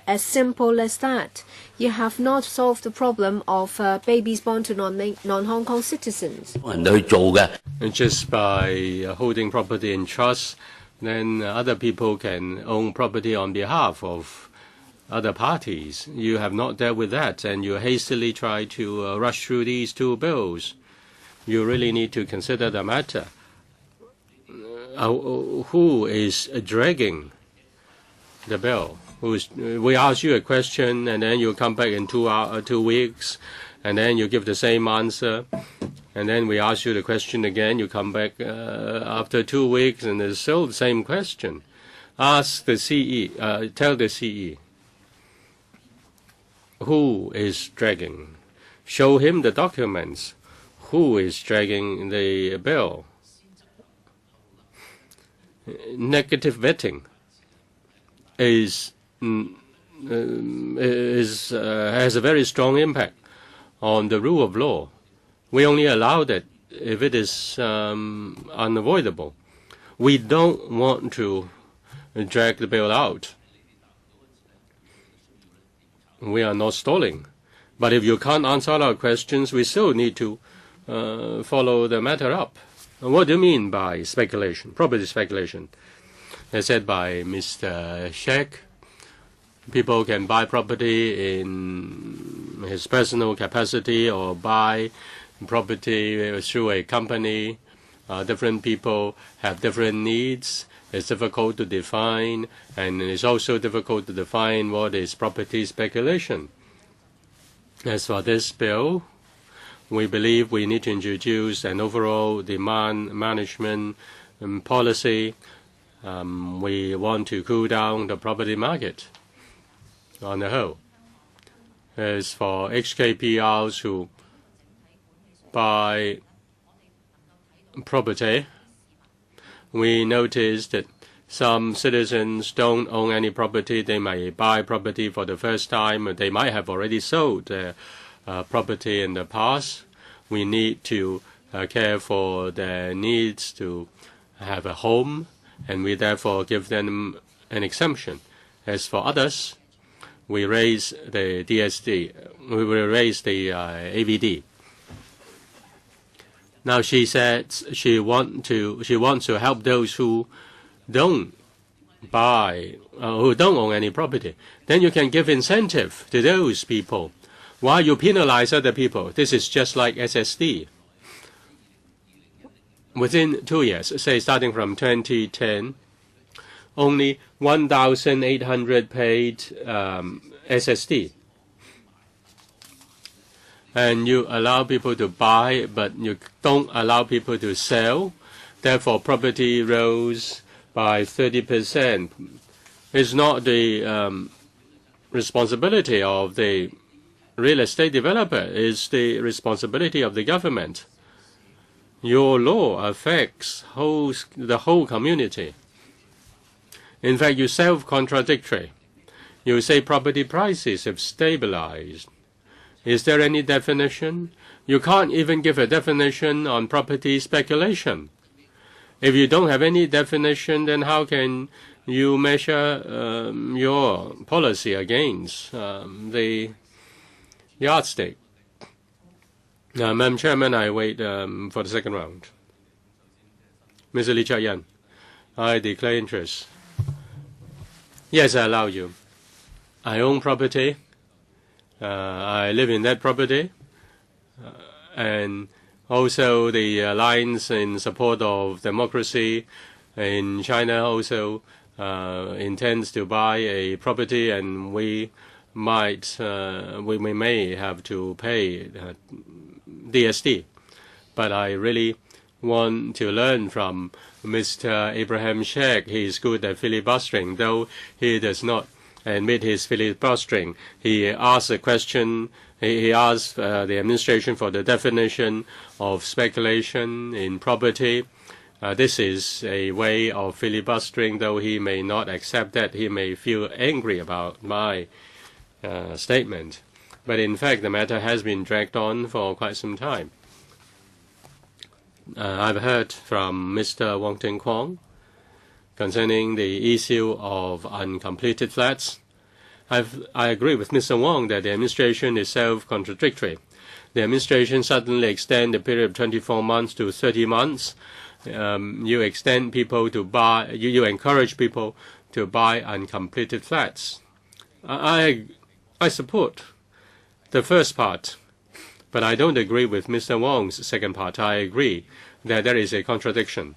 as simple as that. You have not solved the problem of babies born to non-Hong Kong citizens. And just by holding property in trust, then other people can own property on behalf of other parties. You have not dealt with that, and you hastily try to rush through these two bills. You really need to consider the matter. Who is dragging the bill? We ask you a question, and then you come back in 2 weeks, and then you give the same answer, and then we ask you the question again. You come back after 2 weeks, and it's still the same question. Ask the CE. Tell the CE. Who is dragging? Show him the documents. Who is dragging the bill? Negative vetting has a very strong impact on the rule of law. We only allow that if it is unavoidable. We don't want to drag the bill out. We are not stalling. But if you can't answer our questions, we still need to follow the matter up. What do you mean by speculation, property speculation? As said by Mr. Sheck, people can buy property in his personal capacity or buy property through a company. Different people have different needs. It's difficult to define, and it's also difficult to define what is property speculation. As for this bill, we believe we need to introduce an overall demand management policy. We want to cool down the property market on the whole. As for HKPRs who buy property, we noticed that some citizens don't own any property. They may buy property for the first time. They might have already sold their property in the past. We need to care for their needs to have a home, and we therefore give them an exemption. As for others, we raise the DSD. We will raise the AVD. Now she said she wants to help those who don't buy, who don't own any property. Then you can give incentive to those people while you penalize other people. This is just like SSD. Within 2 years, say starting from 2010, only 1,800 paid SSD. And you allow people to buy, but you don't allow people to sell. Therefore, property rose by 30%. It's not the responsibility of the real estate developer. It's the responsibility of the government. Your law affects the whole community. In fact, you're self-contradictory. You say property prices have stabilized. Is there any definition? You can't even give a definition on property speculation. If you don't have any definition, then how can you measure your policy against the yardstick? Madam Chairman, I wait for the second round. Mr. Lee Chia-yan, I declare interest. Yes, I allow you. I own property. I live in that property. And also the Alliance in support of democracy in China also intends to buy a property, and we may have to pay DST. But I really want to learn from Mr. Abraham Sheikh. He is good at filibustering, though he does not admit his filibustering. He asks a question. He asked the administration for the definition of speculation in property. This is a way of filibustering, though he may not accept that. He may feel angry about my statement. But in fact, the matter has been dragged on for quite some time. I've heard from Mr. Wong Ting Kwong concerning the issue of uncompleted flats. I agree with Mr. Wong that the administration is self-contradictory. The administration suddenly extend the period of 24 months to 30 months. You extend people to buy. You encourage people to buy uncompleted flats. I support the first part, but I don't agree with Mr. Wong's second part. I agree that there is a contradiction.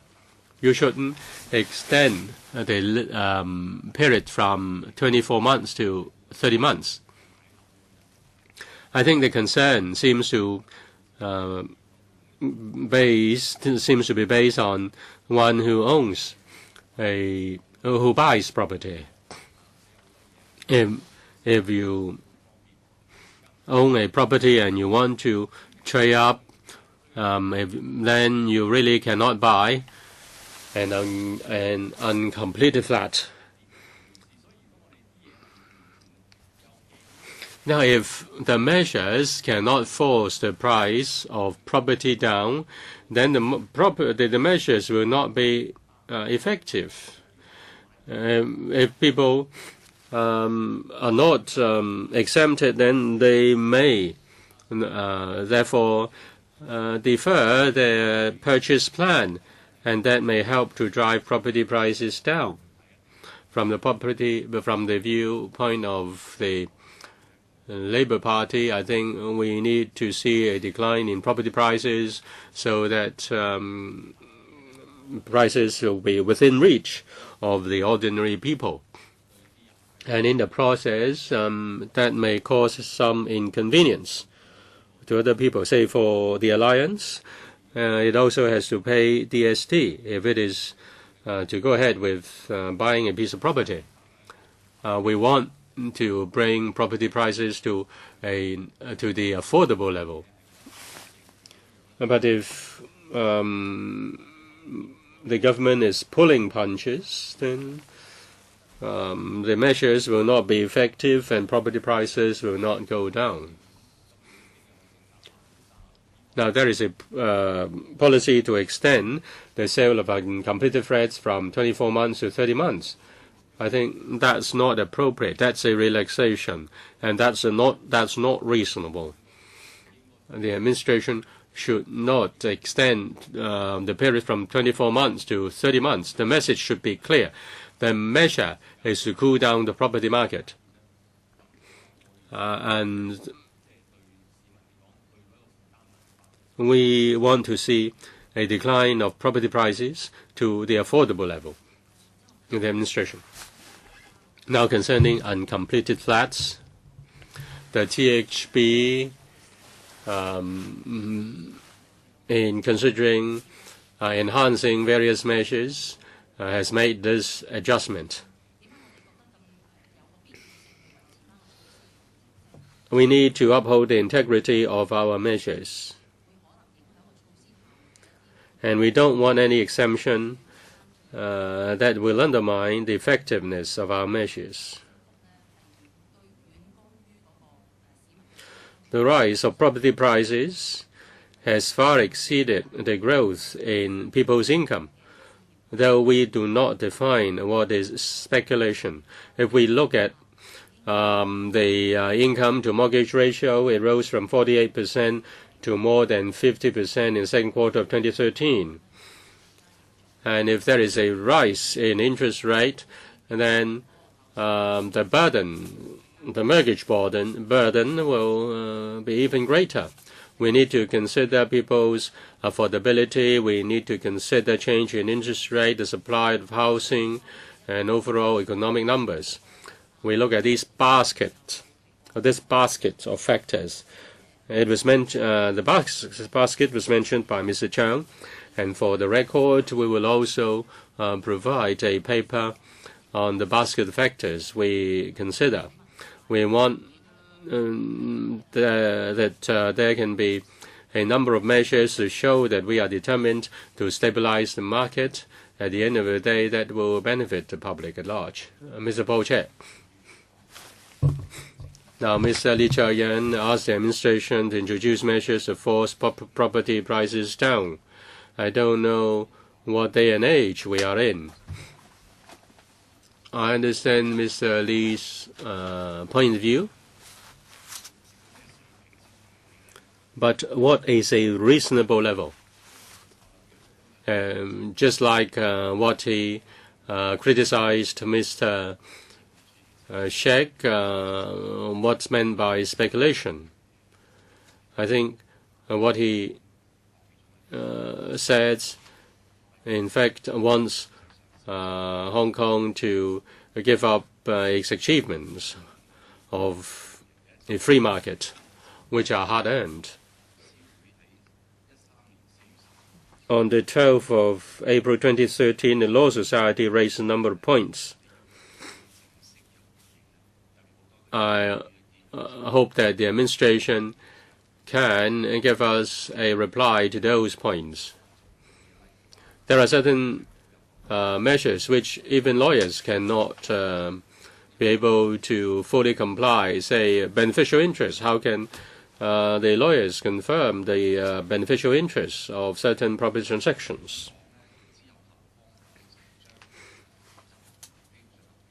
You shouldn't extend the period from 24 months to 30 months. I think the concern seems to be based on one who owns who buys property. If you own a property and you want to trade up, then you really cannot buy an uncompleted flat. Now, if the measures cannot force the price of property down, then the measures will not be effective. If people are not exempted, then they may therefore defer their purchase plan, and that may help to drive property prices down. From the viewpoint of the Labour Party, I think we need to see a decline in property prices so that prices will be within reach of the ordinary people. And in the process, that may cause some inconvenience to other people. Say for the alliance, it also has to pay DST if it is to go ahead with buying a piece of property. We want to bring property prices to the affordable level. But if the government is pulling punches, then the measures will not be effective and property prices will not go down. Now, there is a policy to extend the sale of uncompleted flats from 24 months to 30 months. I think that's not appropriate. That's a relaxation, and that's not reasonable. The administration should not extend the period from 24 months to 30 months. The message should be clear. The measure is to cool down the property market. And we want to see a decline of property prices to the affordable level in the administration. Now, concerning uncompleted flats, the THB, in considering enhancing various measures, has made this adjustment. We need to uphold the integrity of our measures. And we don't want any exemption that will undermine the effectiveness of our measures. The rise of property prices has far exceeded the growth in people's income, though we do not define what is speculation. If we look at the income to mortgage ratio, it rose from 48% to more than 50% in the second quarter of 2013. And if there is a rise in interest rate, then the mortgage burden will be even greater. We need to consider people's affordability. We need to consider change in interest rate, the supply of housing, and overall economic numbers. We look at this basket of factors, It was mentioned. The basket was mentioned by Mr. Chang, and for the record, we will also provide a paper on the basket factors we consider. We want that there can be a number of measures to show that we are determined to stabilize the market. At the end of the day, that will benefit the public at large. Mr. Paul Chair. Now, Mr. Li Chaoyan asked the administration to introduce measures to force property prices down. I don't know what day and age we are in. I understand Mr. Li's point of view. But what is a reasonable level? Just like what he criticized Mr. Sheikh, what's meant by speculation. I think what he said, in fact, wants Hong Kong to give up its achievements of a free market, which are hard-earned. On the 12th of April 2013, the Law Society raised a number of points. I hope that the administration can give us a reply to those points. There are certain measures which even lawyers cannot be able to fully comply, say beneficial interest. How can the lawyers confirm the beneficial interests of certain property transactions?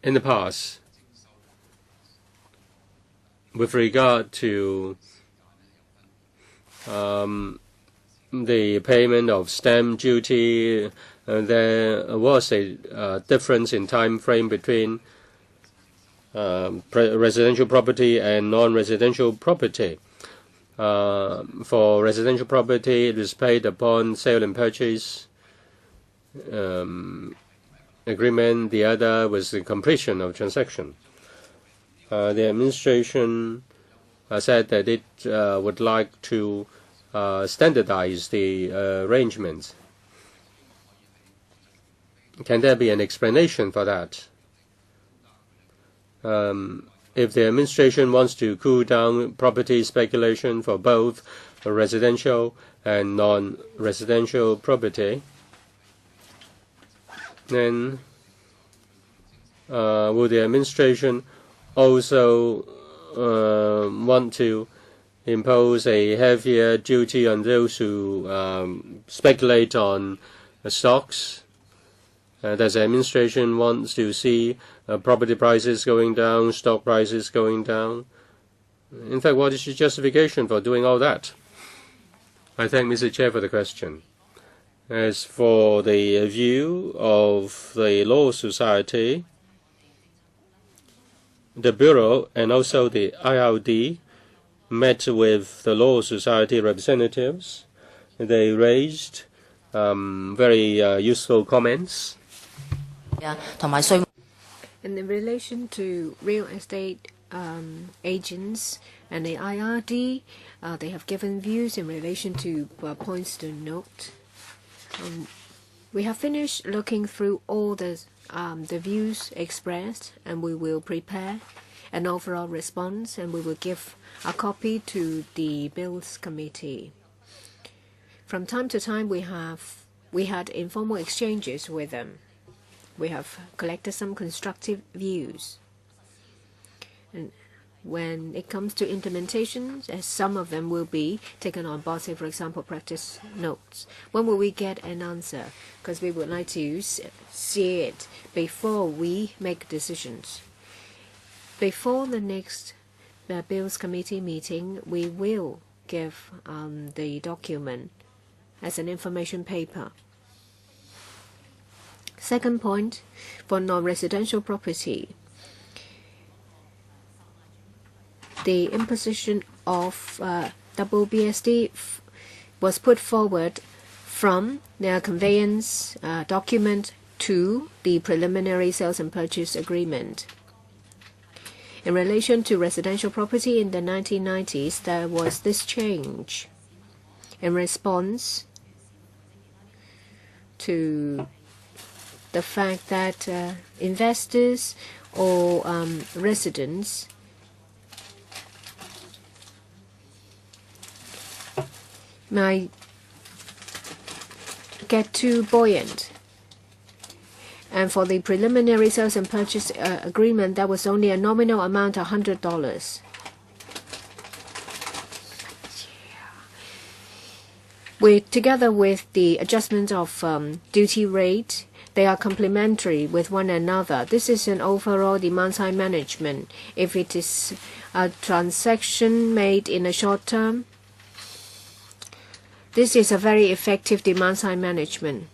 In the past, with regard to the payment of stamp duty, there was a difference in time frame between residential property and non-residential property. For residential property, it was paid upon sale and purchase agreement. The other was the completion of transaction. The administration said that it would like to standardize the arrangements. Can there be an explanation for that? If the administration wants to cool down property speculation for both residential and non-residential property, then will the administration also want to impose a heavier duty on those who speculate on stocks? Does the administration want to see property prices going down, stock prices going down? In fact, what is the justification for doing all that? I thank Mr. Chair for the question. As for the view of the Law Society, the Bureau and also the IRD met with the Law Society representatives. They raised very useful comments. And in relation to real estate agents and the IRD, they have given views in relation to points to note. We have finished looking through all the views expressed, and we will prepare an overall response, and we will give a copy to the Bills Committee. From time to time, we had informal exchanges with them. We have collected some constructive views. And when it comes to implementation, some of them will be taken on board, say, for example, practice notes. When will we get an answer? Because we would like to see it before we make decisions. Before the next Bills Committee meeting, we will give the document as an information paper. Second point, for non-residential property, the imposition of double BSD was put forward from the conveyance document to the preliminary sales and purchase agreement. In relation to residential property in the 1990s, there was this change in response to the fact that investors or residents might get too buoyant. And for the preliminary sales and purchase agreement, that was only a nominal amount of $100. Together with the adjustment of duty rate, they are complementary with one another. This is an overall demand-side management. If it is a transaction made in a short term, this is a very effective demand-side management.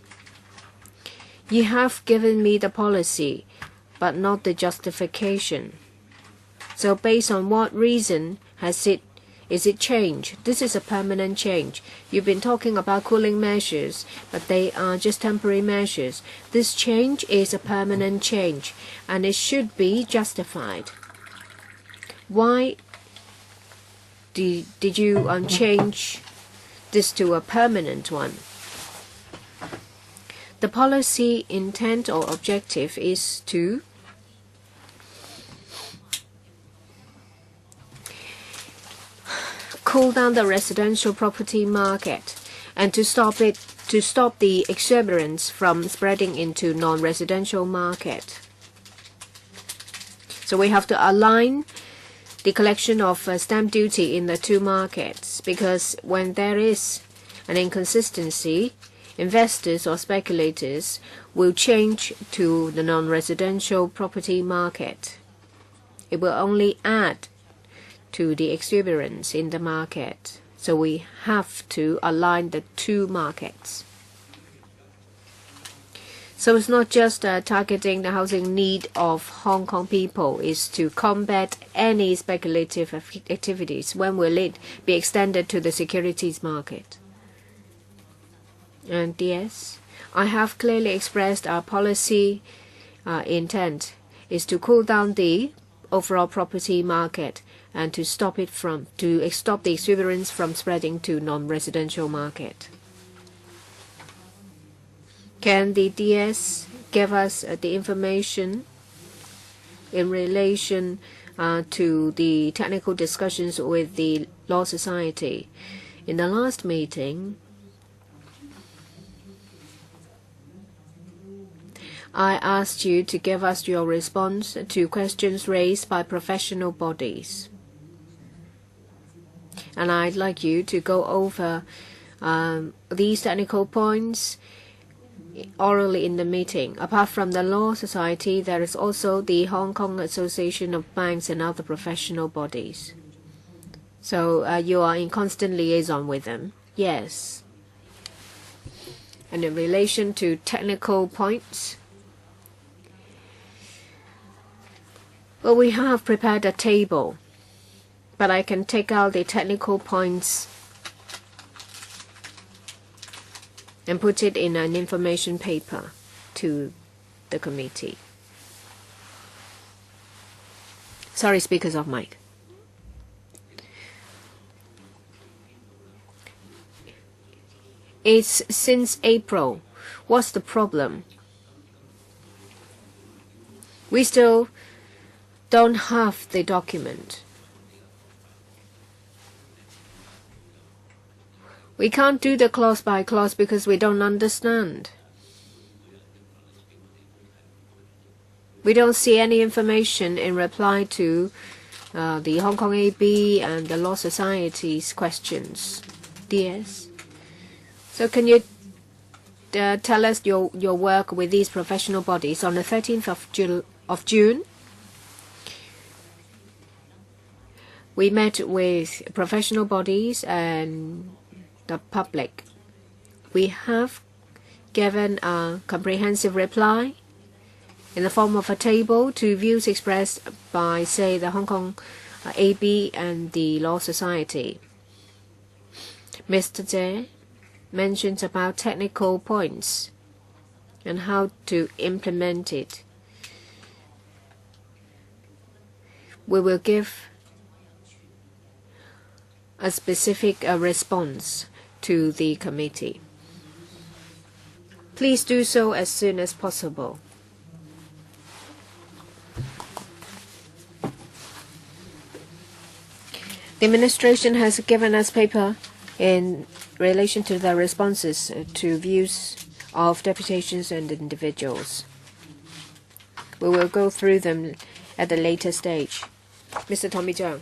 You have given me the policy, but not the justification. So based on what reason is it changed? This is a permanent change. You've been talking about cooling measures, but they are just temporary measures. This change is a permanent change, and it should be justified. Why did you change this to a permanent one? The policy intent or objective is to cool down the residential property market and to stop the exuberance from spreading into non-residential market. So we have to align the collection of stamp duty in the two markets, because when there is an inconsistency, investors or speculators will change to the non-residential property market. It will only add to the exuberance in the market. So we have to align the two markets. So it's not just targeting the housing need of Hong Kong people. It's to combat any speculative activities. When will it be extended to the securities market? And yes, I have clearly expressed our policy intent is to cool down the overall property market and to stop the exuberance from spreading to non-residential market. Can the DS give us the information in relation to the technical discussions with the Law Society? In the last meeting, I asked you to give us your response to questions raised by professional bodies. And I'd like you to go over these technical points orally in the meeting. Apart from the Law Society, there is also the Hong Kong Association of Banks and other professional bodies. So you are in constant liaison with them? Yes. And in relation to technical points, well, we have prepared a table, but I can take out the technical points and put it in an information paper to the committee. Sorry, speakers off mic. It's since April. What's the problem? We still don't have the document. We can't do the clause by clause because we don't understand. We don't see any information in reply to the Hong Kong AB and the Law Society's questions. DS. So can you tell us your work with these professional bodies? On the 13th of June, we met with professional bodies and the public. We have given a comprehensive reply in the form of a table to views expressed by, say, the Hong Kong AB and the Law Society. Mr. Tse mentions about technical points and how to implement it. we will give a specific response to the committee. Please do so as soon as possible. The administration has given us paper in relation to the responses to views of deputations and individuals. We will go through them at a later stage. Mr. Tommy Zhang.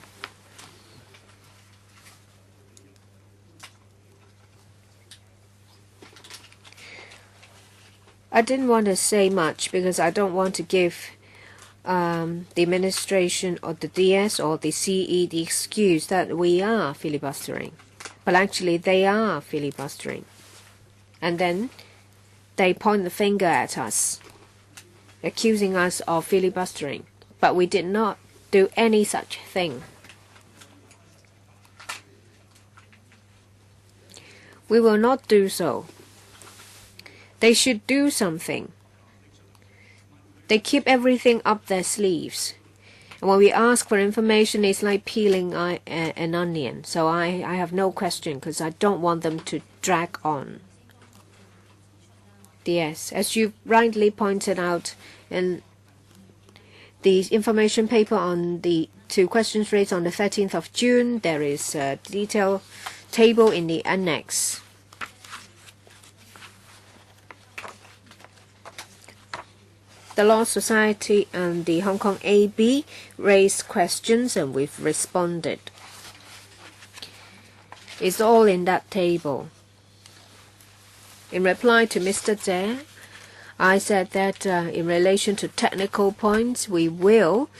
I didn't want to say much because I don't want to give the administration or the DS or the CE the excuse that we are filibustering. But actually they are filibustering. And then they point the finger at us, accusing us of filibustering. But we did not do any such thing. We will not do so. They should do something. They keep everything up their sleeves. And when we ask for information, it's like peeling an onion. So I have no question because I don't want them to drag on. Yes, as you rightly pointed out in the information paper on the 2 questions raised on the 13th of June, there is a detailed table in the annex. The Law Society and the Hong Kong AB raised questions and we've responded. It's all in that table. In reply to Mr. Tse, I said that in relation to technical points, we will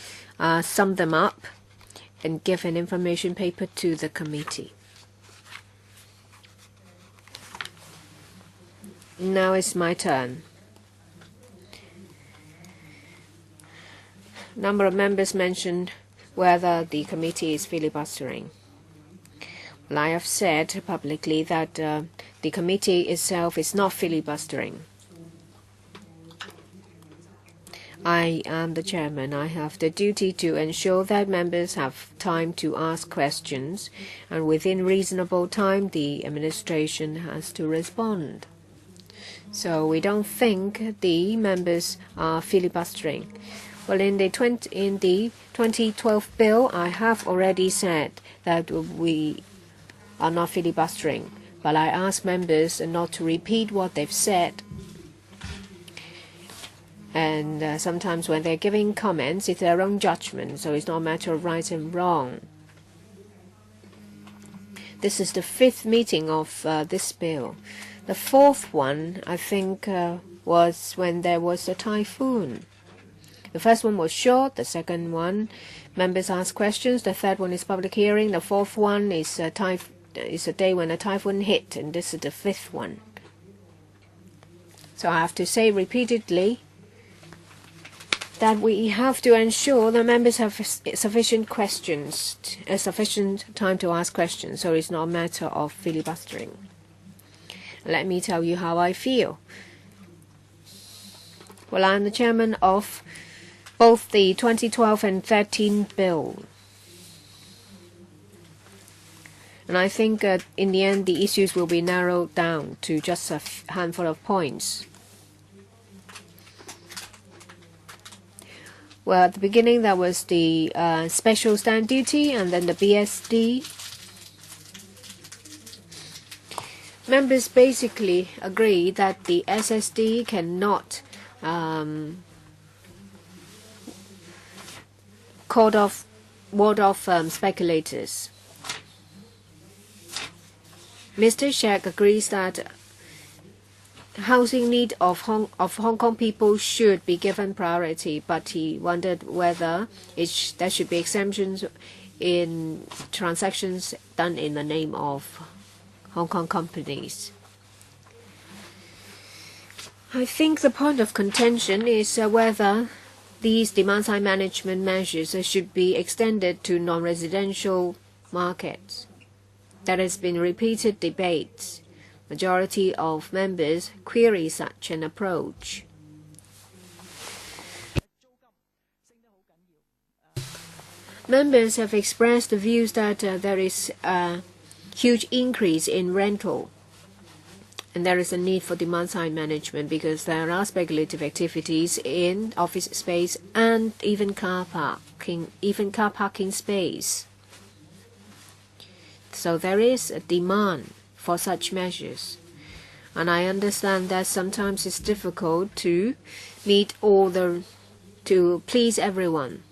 sum them up and give an information paper to the committee. Now it's my turn. Number of members mentioned whether the committee is filibustering. Well, I have said publicly that the committee itself is not filibustering. I am the chairman. I have the duty to ensure that members have time to ask questions, and within reasonable time the administration has to respond. So we don't think the members are filibustering. Well, in the 2012 bill, I have already said that we are not filibustering, but I ask members not to repeat what they've said. And sometimes when they're giving comments, it's their own judgment, so it's not a matter of right and wrong. This is the 5th meeting of this bill. The 4th one, I think, was when there was a typhoon. The first one was short, the second one, members ask questions, the 3rd one is public hearing, the 4th one is a day when a typhoon hit, and this is the 5th one. So I have to say repeatedly that we have to ensure the members have sufficient questions, sufficient time to ask questions, so it's not a matter of filibustering. Let me tell you how I feel. Well, I'm the chairman of both the 2012 and 13 bill. And I think in the end the issues will be narrowed down to just a handful of points. Well, at the beginning there was the special stamp duty and then the BSD. Members basically agree that the SSD cannot ward off speculators. Mr. Shek agrees that housing need of Hong Kong people should be given priority, but he wondered whether there should be exemptions in transactions done in the name of Hong Kong companies. I think the point of contention is whether these demand-side management measures should be extended to non-residential markets. There has been repeated debates. Majority of members query such an approach. Members have expressed the views that there is a huge increase in rental, and there is a need for demand-side management because there are speculative activities in office space and even car parking space. So there is a demand for such measures. And I understand that sometimes it's difficult to to please everyone.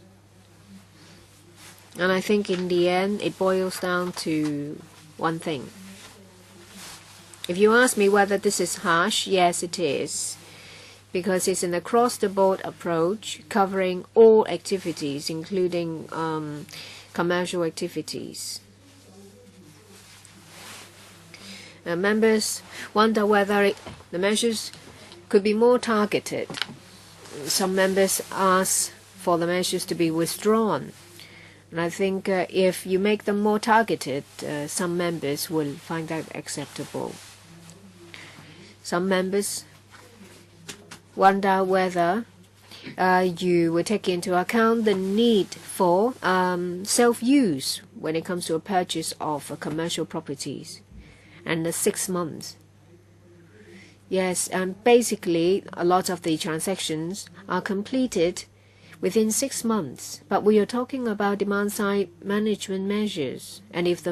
And I think in the end, it boils down to one thing. If you ask me whether this is harsh, yes, it is. Because it's an across-the-board approach covering all activities, including commercial activities. Members wonder whether the measures could be more targeted. Some members ask for the measures to be withdrawn. And I think if you make them more targeted, some members will find that acceptable. Some members wonder whether you will take into account the need for self-use when it comes to a purchase of commercial properties and the 6 months. Yes, and basically a lot of the transactions are completed within 6 months, but we are talking about demand-side management measures. And if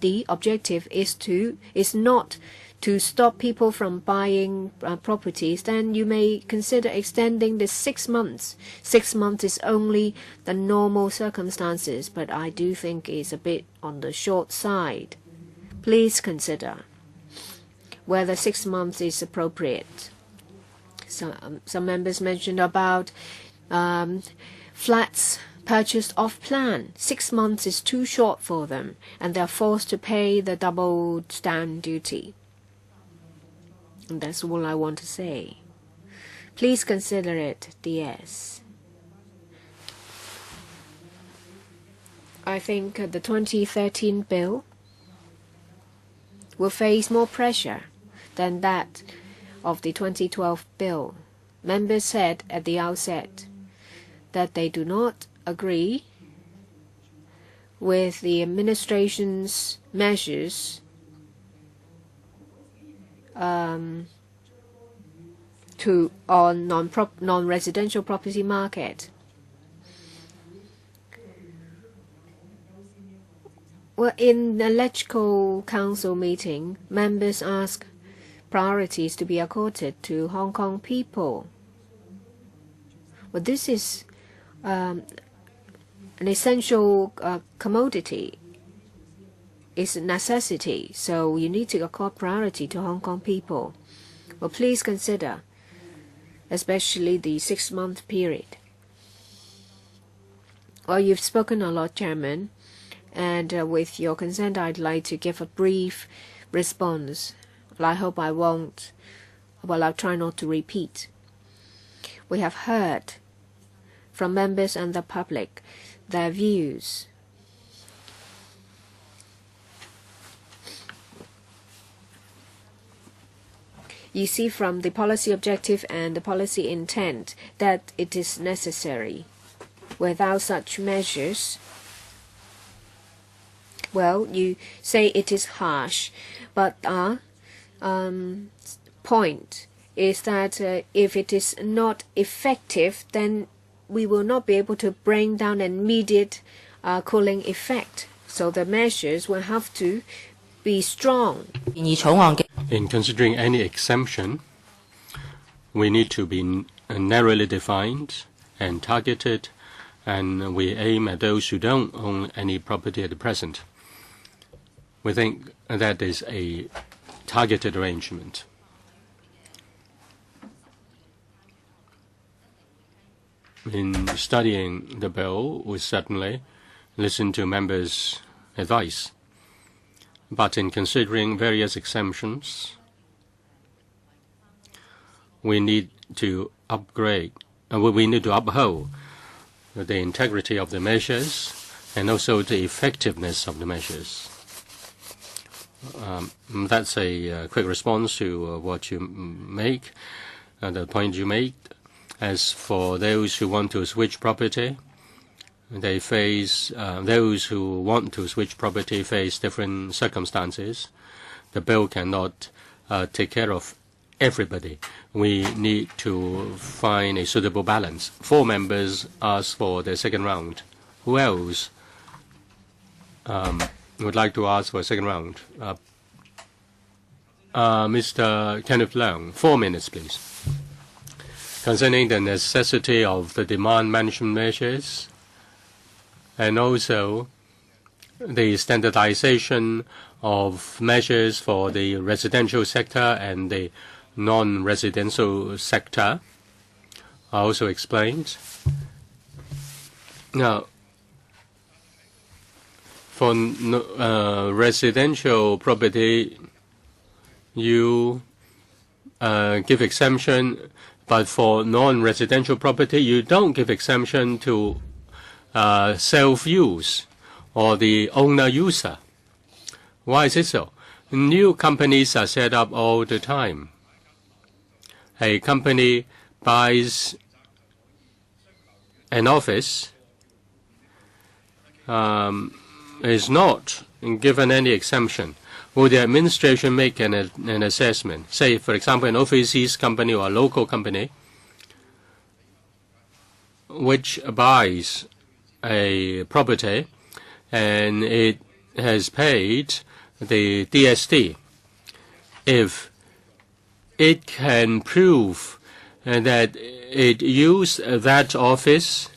the objective is not to stop people from buying properties, then you may consider extending the 6 months. 6 months is only the normal circumstances, but I do think it's a bit on the short side. Please consider whether 6 months is appropriate. Some members mentioned about flats purchased off plan. 6 months is too short for them, and they're forced to pay the double stamp duty. And that's all I want to say. Please consider it, DS. I think the 2013 bill will face more pressure than that of the 2012 bill. Members said at the outset that they do not agree with the administration's measures on non-residential property market. Well, in the electoral council meeting, members asked priorities to be accorded to Hong Kong people. Well, this is an essential commodity. It's a necessity, so you need to accord priority to Hong Kong people. Well, please consider, especially the 6-month period. Well, you've spoken a lot, Chairman, and with your consent, I'd like to give a brief response. Well, I hope I won't. Well, I'll try not to repeat. We have heard from members and the public their views. You see from the policy objective and the policy intent that it is necessary. Without such measures, well, you say it is harsh, but our point is that if it is not effective, then we will not be able to bring down an immediate cooling effect. So the measures will have to be strong. In considering any exemption, we need to be narrowly defined and targeted, and we aim at those who don't own any property at the present. We think that is a targeted arrangement. In studying the bill, we certainly listen to members' advice. But in considering various exemptions, we need to we need to uphold the integrity of the measures and also the effectiveness of the measures. That's a quick response to what you make, the point you made. As for those who want to switch property, they face, those who want to switch property face different circumstances. The bill cannot take care of everybody. We need to find a suitable balance. 4 members asked for the second round. Who else would like to ask for a second round? Mr. Kenneth Leung, 4 minutes, please. Concerning the necessity of the demand management measures and also the standardization of measures for the residential sector and the non-residential sector are also explained. Now, for residential property, you give exemption, but for non-residential property, you don't give exemption to self-use or the owner-user. Why is it so? New companies are set up all the time. A company buys an office, is not given any exemption. Will the administration make an assessment? Say, for example, an overseas company or a local company which buys a property and it has paid the DST. If it can prove that it used that office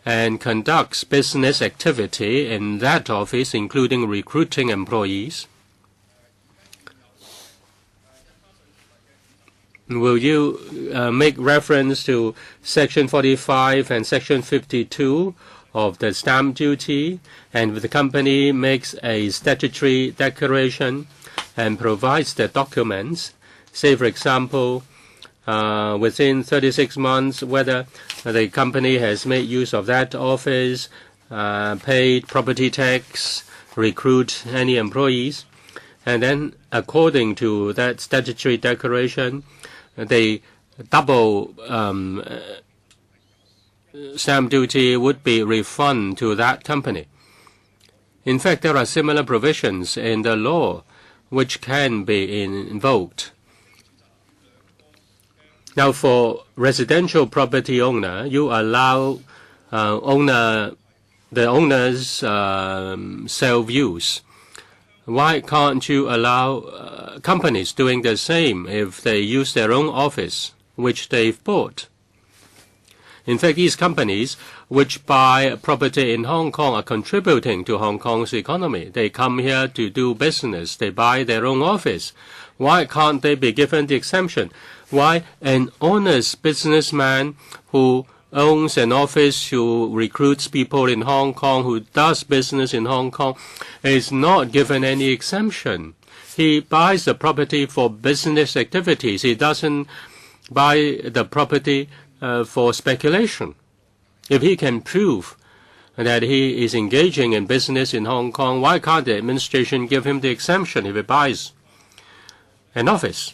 and conducts business activity in that office, including recruiting employees, will you make reference to Section 45 and Section 52 of the stamp duty, and if the company makes a statutory declaration and provides the documents, say, for example, within 36 months, whether the company has made use of that office, paid property tax, recruit any employees, and then according to that statutory declaration, the double stamp duty would be refunded to that company. In fact, there are similar provisions in the law which can be invoked. Now, for residential property owner, you allow the owner's self-use. Why can't you allow companies doing the same if they use their own office, which they've bought? In fact, these companies which buy property in Hong Kong are contributing to Hong Kong's economy. They come here to do business. They buy their own office. Why can't they be given the exemption? Why an honest businessman who owns an office, who recruits people in Hong Kong, who does business in Hong Kong, is not given any exemption? He buys the property for business activities. He doesn't buy the property for speculation. If he can prove that he is engaging in business in Hong Kong, why can't the administration give him the exemption if he buys an office?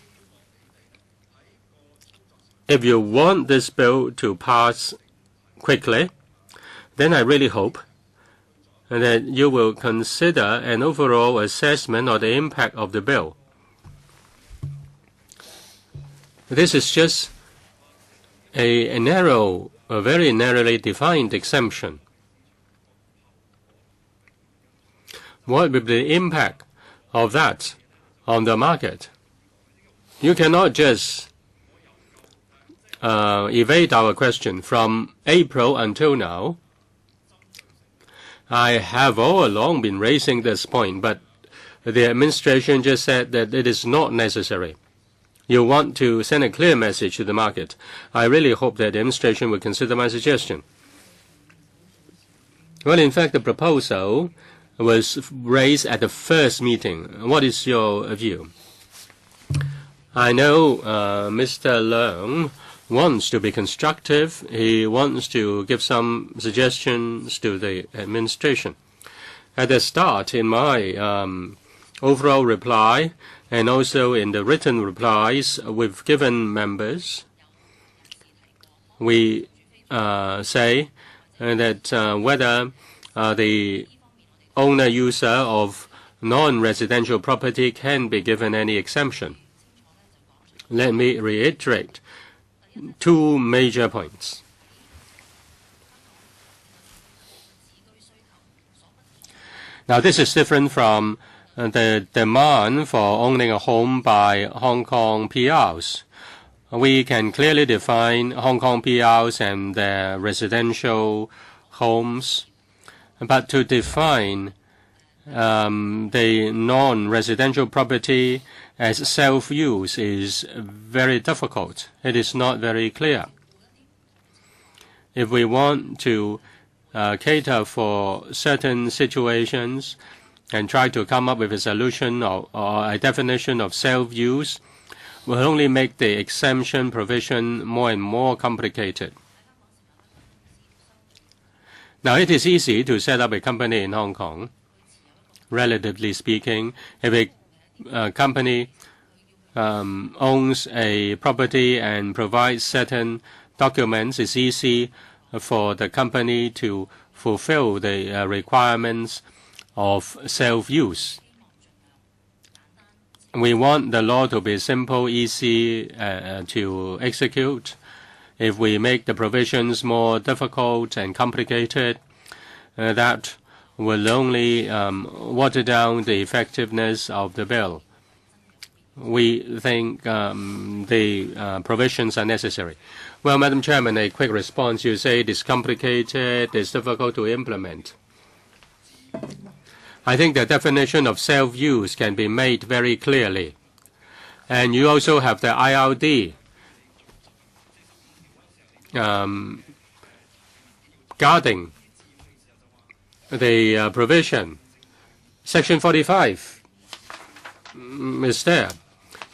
If you want this bill to pass quickly, then I really hope that you will consider an overall assessment of the impact of the bill. This is just a very narrowly defined exemption. What will be the impact of that on the market? You cannot just evade our question. From April until now, I have all along been raising this point, but the administration just said that it is not necessary. You want to send a clear message to the market. I really hope that the administration will consider my suggestion. Well, in fact, the proposal was raised at the first meeting. What is your view? I know Mr. Leung wants to be constructive. He wants to give some suggestions to the administration. At the start, in my overall reply, and also in the written replies we've given members, we say that whether the owner-user of non-residential property can be given any exemption. Let me reiterate two major points. Now, this is different from the demand for owning a home by Hong Kong PRs. We can clearly define Hong Kong PRs and their residential homes, but to define the non-residential property as self-use is very difficult. It is not very clear. If we want to cater for certain situations and try to come up with a solution or a definition of self-use, will only make the exemption provision more and more complicated. Now, it is easy to set up a company in Hong Kong. Relatively speaking, if a company owns a property and provides certain documents, it's easy for the company to fulfill the requirements of self-use. We want the law to be simple, easy to execute. If we make the provisions more difficult and complicated, that will only water down the effectiveness of the bill. We think the provisions are necessary. Well, Madam Chairman, a quick response. You say it is complicated, it's difficult to implement. I think the definition of self-use can be made very clearly. And you also have the IRD guarding the provision. Section 45 is there.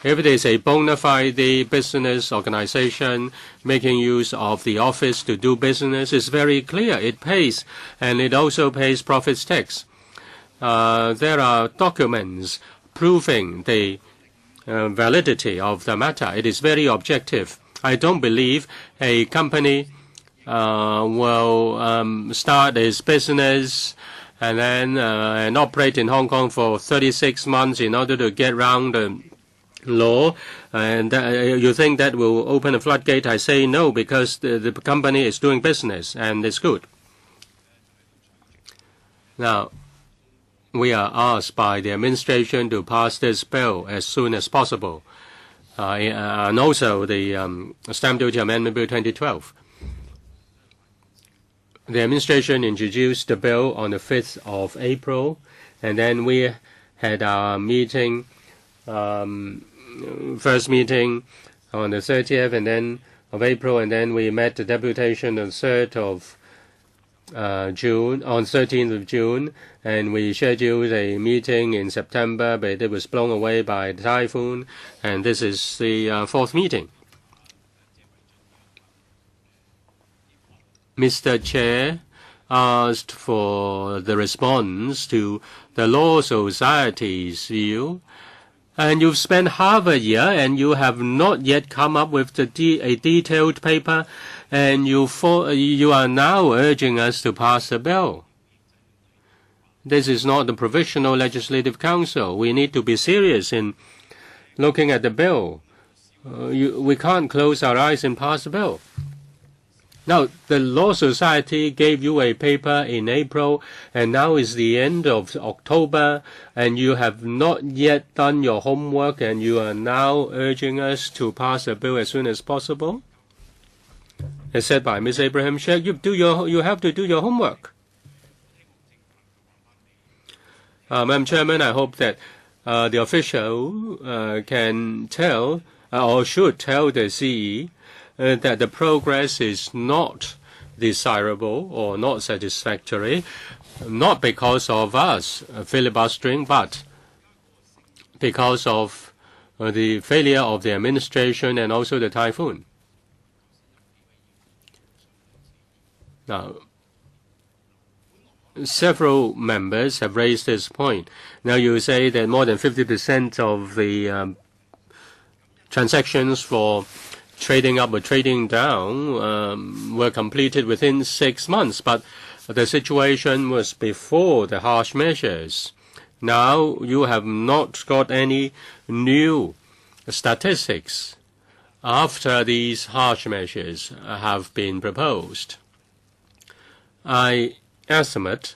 If it is a bona fide business organization making use of the office to do business, it's very clear. It pays, and it also pays profits tax. There are documents proving the validity of the matter. It is very objective. I don't believe a company will start its business and then and operate in Hong Kong for 36 months in order to get around the law, and you think that will open a floodgate? I say no, because the company is doing business and it's good. Now, we are asked by the administration to pass this bill as soon as possible, and also the Stamp Duty Amendment Bill 2012. The administration introduced the bill on the 5th of April, and then we had our meeting, first meeting on the 30th and then of April, and then we met the deputation on the 3rd of June, on 13th of June, and we scheduled a meeting in September, but it was blown away by the typhoon, and this is the fourth meeting. Mr. Chair asked for the response to the Law Society's view, and you've spent half a year and you have not yet come up with a detailed paper, and you are now urging us to pass the bill. This is not the Provisional Legislative Council. We need to be serious in looking at the bill. We can't close our eyes and pass the bill. Now, the Law Society gave you a paper in April, and now is the end of October, and you have not yet done your homework, and you are now urging us to pass a bill as soon as possible? As said by Ms. Abraham Sheikh, you have to do your homework. Madam Chairman, I hope that the official can tell or should tell the CE that the progress is not desirable or not satisfactory, not because of us filibustering, but because of the failure of the administration and also the typhoon. Now, several members have raised this point. Now you say that more than 50% of the transactions for trading up or trading down were completed within 6 months, but the situation was before the harsh measures. Now you have not got any new statistics after these harsh measures have been proposed. I estimate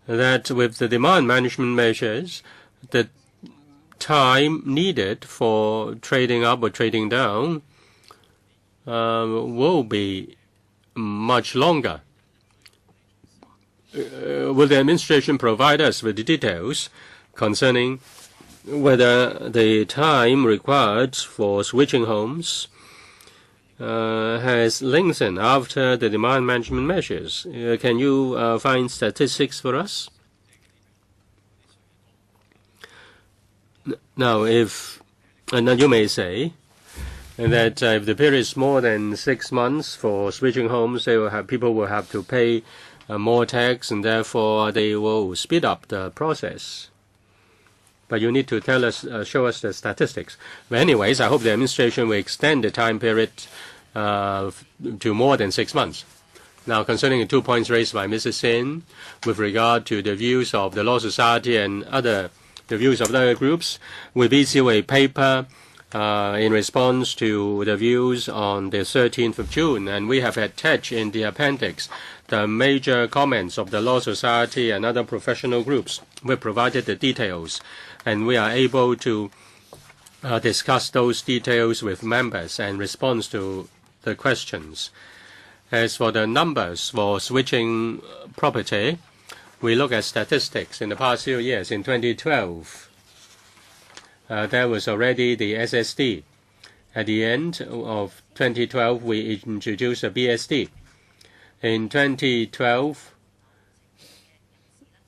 that with the demand management measures, the time needed for trading up or trading down will be much longer. Will the administration provide us with the details concerning whether the time required for switching homes has lengthened after the demand management measures? Can you find statistics for us? Now, now you may say that if the period is more than 6 months for switching homes, people will have to pay more tax, and therefore they will speed up the process. But you need to tell us, show us the statistics. But anyways, I hope the administration will extend the time period to more than 6 months. Now, concerning the 2 points raised by Mrs. Sin with regard to the views of the Law Society and the views of other groups, we've issued a paper in response to the views on the 13th of June, and we have attached in the appendix the major comments of the Law Society and other professional groups. We provided the details, and we are able to discuss those details with members and respond to the questions. As for the numbers for switching property, we look at statistics in the past few years. In 2012, there was already the SSD. At the end of 2012, we introduced a BSD. In 2012,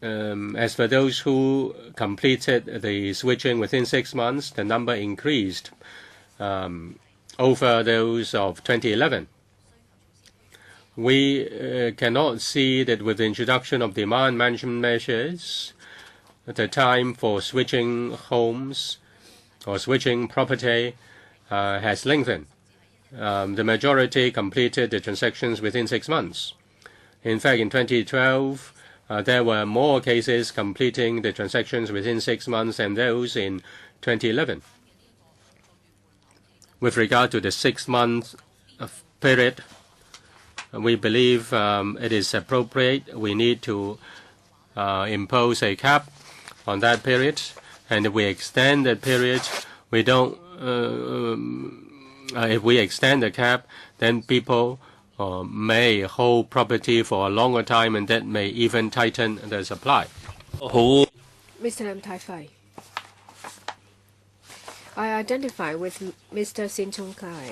as for those who completed the switching within 6 months, the number increased over those of 2011. We cannot see that with the introduction of demand management measures, the time for switching homes or switching property has lengthened. The majority completed the transactions within 6 months. In fact, in 2012, there were more cases completing the transactions within 6 months than those in 2011. With regard to the 6-month period, we believe it is appropriate. We need to impose a cap on that period, and if we extend that period, we don't. If we extend the cap, then people may hold property for a longer time, and that may even tighten the supply. Mr. Lam Tai Fai, I identify with Mr. Sin Chung Kai.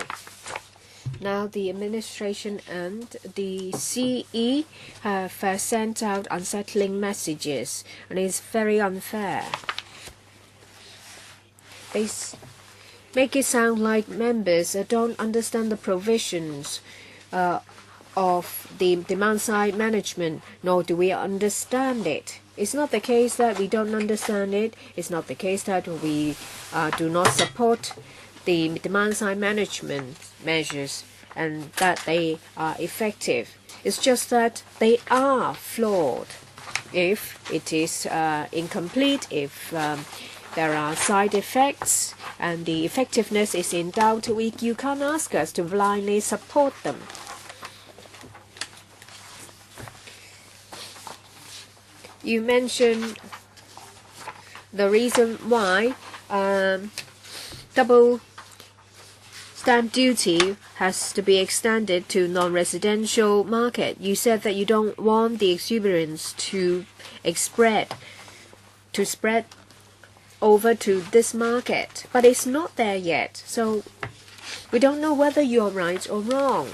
Now the administration and the CE have sent out unsettling messages, and it's very unfair. They make it sound like members don't understand the provisions of the demand-side management, nor do we understand it. It's not the case that we don't understand it. It's not the case that we do not support the demand-side management measures and that they are effective. It's just that they are flawed. If it is incomplete, if there are side effects and the effectiveness is in doubt, you can't ask us to blindly support them. You mentioned the reason why double stamp duty has to be extended to non-residential market. You said that you don't want the exuberance to spread over to this market, but it's not there yet. So we don't know whether you're right or wrong.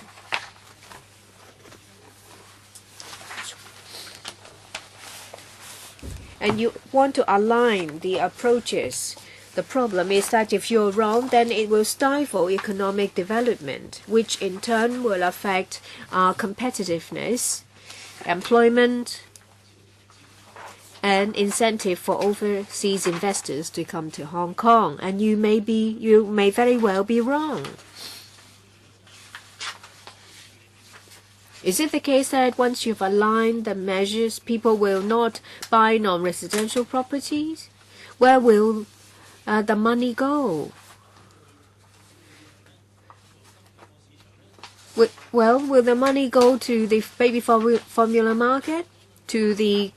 And you want to align the approaches. The problem is that if you're wrong, then it will stifle economic development, which in turn will affect our competitiveness, employment, and incentive for overseas investors to come to Hong Kong. And you may very well be wrong. Is it the case that once you've aligned the measures, people will not buy non-residential properties? Where will the money go? Well, will the money go to the baby formula market, to the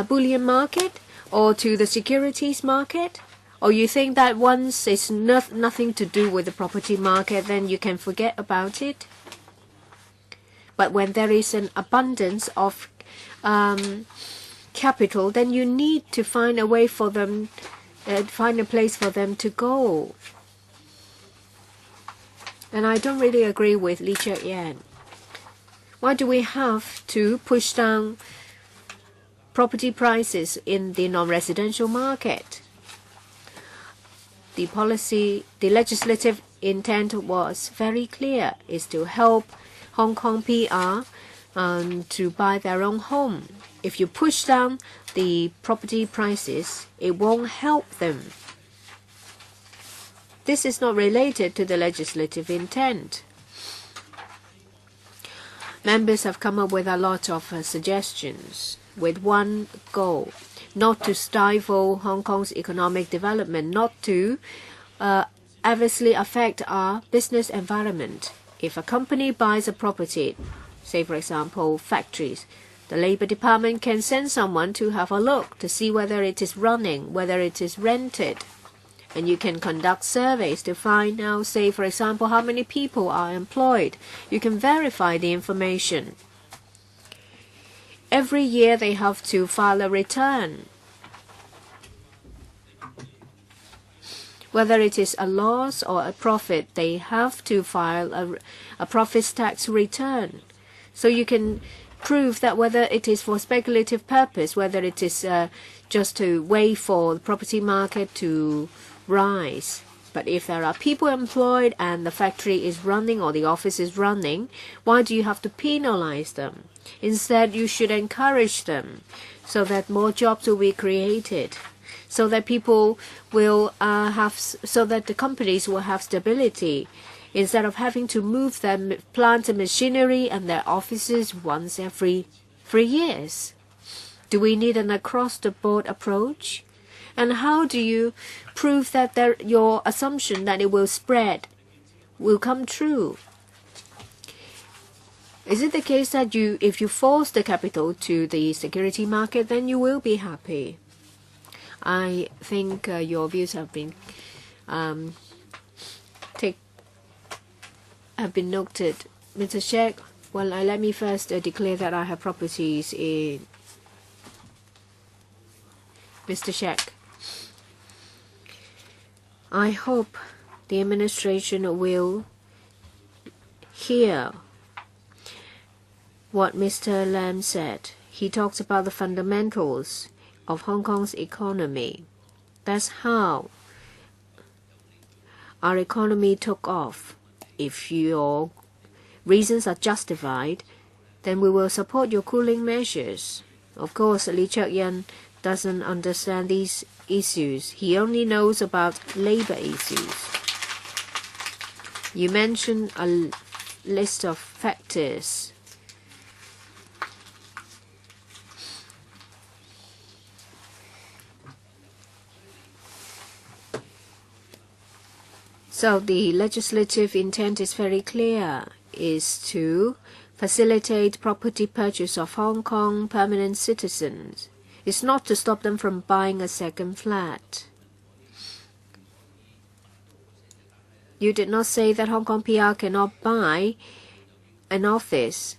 bullion market, or to the securities market? Or you think that once it's nothing to do with the property market, then you can forget about it? But when there is an abundance of capital, then you need to find a way for them, find a place for them to go. And I don't really agree with Lee Cheuk-yan. Why do we have to push down property prices in the non-residential market? The legislative intent was very clear, is to help Hong Kong PR to buy their own home. If you push down the property prices, it won't help them. This is not related to the legislative intent. Members have come up with a lot of suggestions with one goal: not to stifle Hong Kong's economic development, not to adversely affect our business environment. If a company buys a property, say for example factories, the Labour Department can send someone to have a look to see whether it is running, whether it is rented. And you can conduct surveys to find out, say for example, how many people are employed. You can verify the information. Every year they have to file a return. Whether it is a loss or a profit, they have to file a profits tax return. So you can prove that whether it is for speculative purpose, whether it is just to wait for the property market to rise. But if there are people employed and the factory is running or the office is running, why do you have to penalize them? Instead, you should encourage them so that more jobs will be created, so that people will so that the companies will have stability, instead of having to move their plant and machinery and their offices once every 3 years. Do we need an across-the-board approach? And how do you prove that your assumption that it will spread will come true? Is it the case that if you force the capital to the security market, then you will be happy? I think your views have been noted. Mr. Sheikh, well, let me first declare that I have properties in Mr. Sheikh. I hope the administration will hear what Mr. Lam said. He talks about the fundamentals of Hong Kong's economy. That's how our economy took off. If your reasons are justified, then we will support your cooling measures. Of course, Lee Cheuk-yan doesn't understand these issues. He only knows about labor issues. You mentioned a list of factors. So the legislative intent is very clear, is to facilitate property purchase of Hong Kong permanent citizens. It's not to stop them from buying a second flat. You did not say that Hong Kong PR cannot buy an office.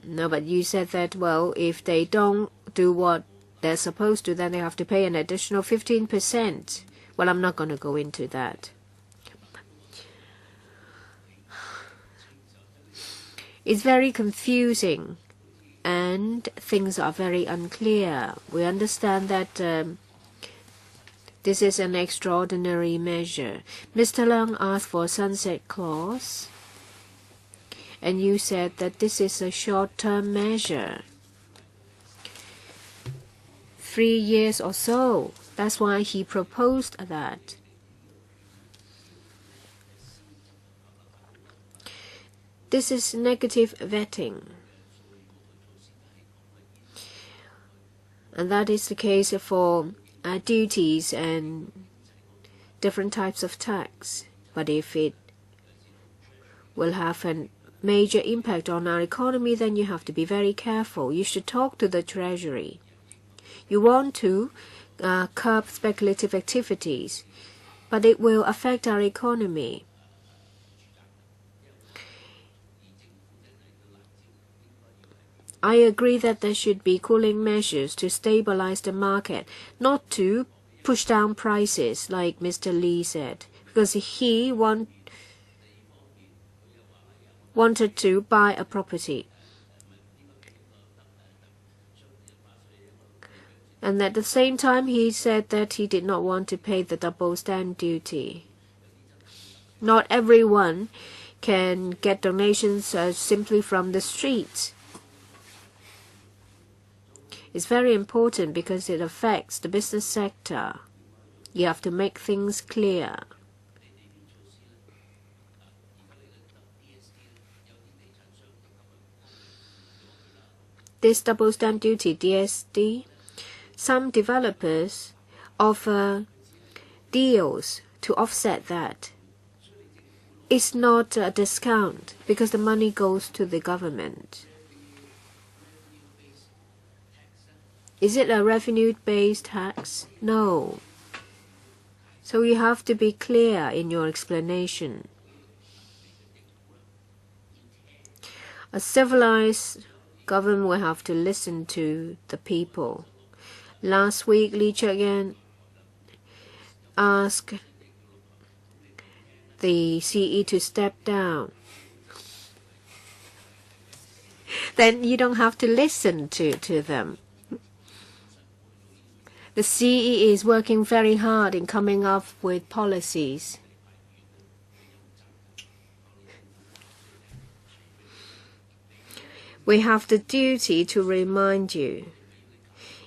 No, but you said that, well, if they don't do what they're supposed to, then they have to pay an additional 15%. Well, I'm not going to go into that. It's very confusing and things are very unclear. We understand that this is an extraordinary measure. Mr. Leung asked for a sunset clause, and you said that this is a short-term measure. 3 years or so. That's why he proposed that. This is negative vetting. And that is the case for duties and different types of tax. But if it will have a major impact on our economy, then you have to be very careful. You should talk to the Treasury. You want to curb speculative activities, but it will affect our economy. I agree that there should be cooling measures to stabilize the market, not to push down prices, like Mr. Lee said, because he wanted to buy a property. And at the same time, he said that he did not want to pay the double stamp duty. Not everyone can get donations simply from the streets. It's very important because it affects the business sector. You have to make things clear. This double stamp duty, DSD, some developers offer deals to offset that. It's not a discount because the money goes to the government. Is it a revenue-based tax? No. So you have to be clear in your explanation. A civilized government will have to listen to the people. Last week, Lee Cheuk-yan asked the CE to step down. Then you don't have to listen to them. The CE is working very hard in coming up with policies. We have the duty to remind you.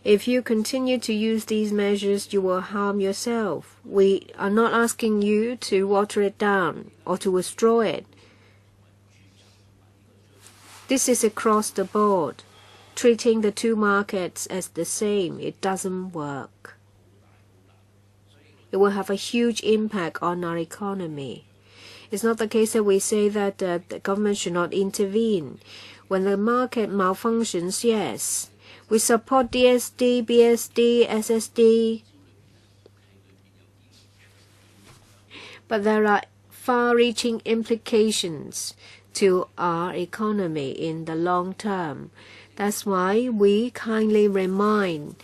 If you continue to use these measures, you will harm yourself. We are not asking you to water it down or to withdraw it. This is across the board. Treating the two markets as the same, it doesn't work. It will have a huge impact on our economy. It's not the case that we say that the government should not intervene. When the market malfunctions, yes. We support DSD, BSD, SSD. But there are far-reaching implications to our economy in the long term. That's why we kindly remind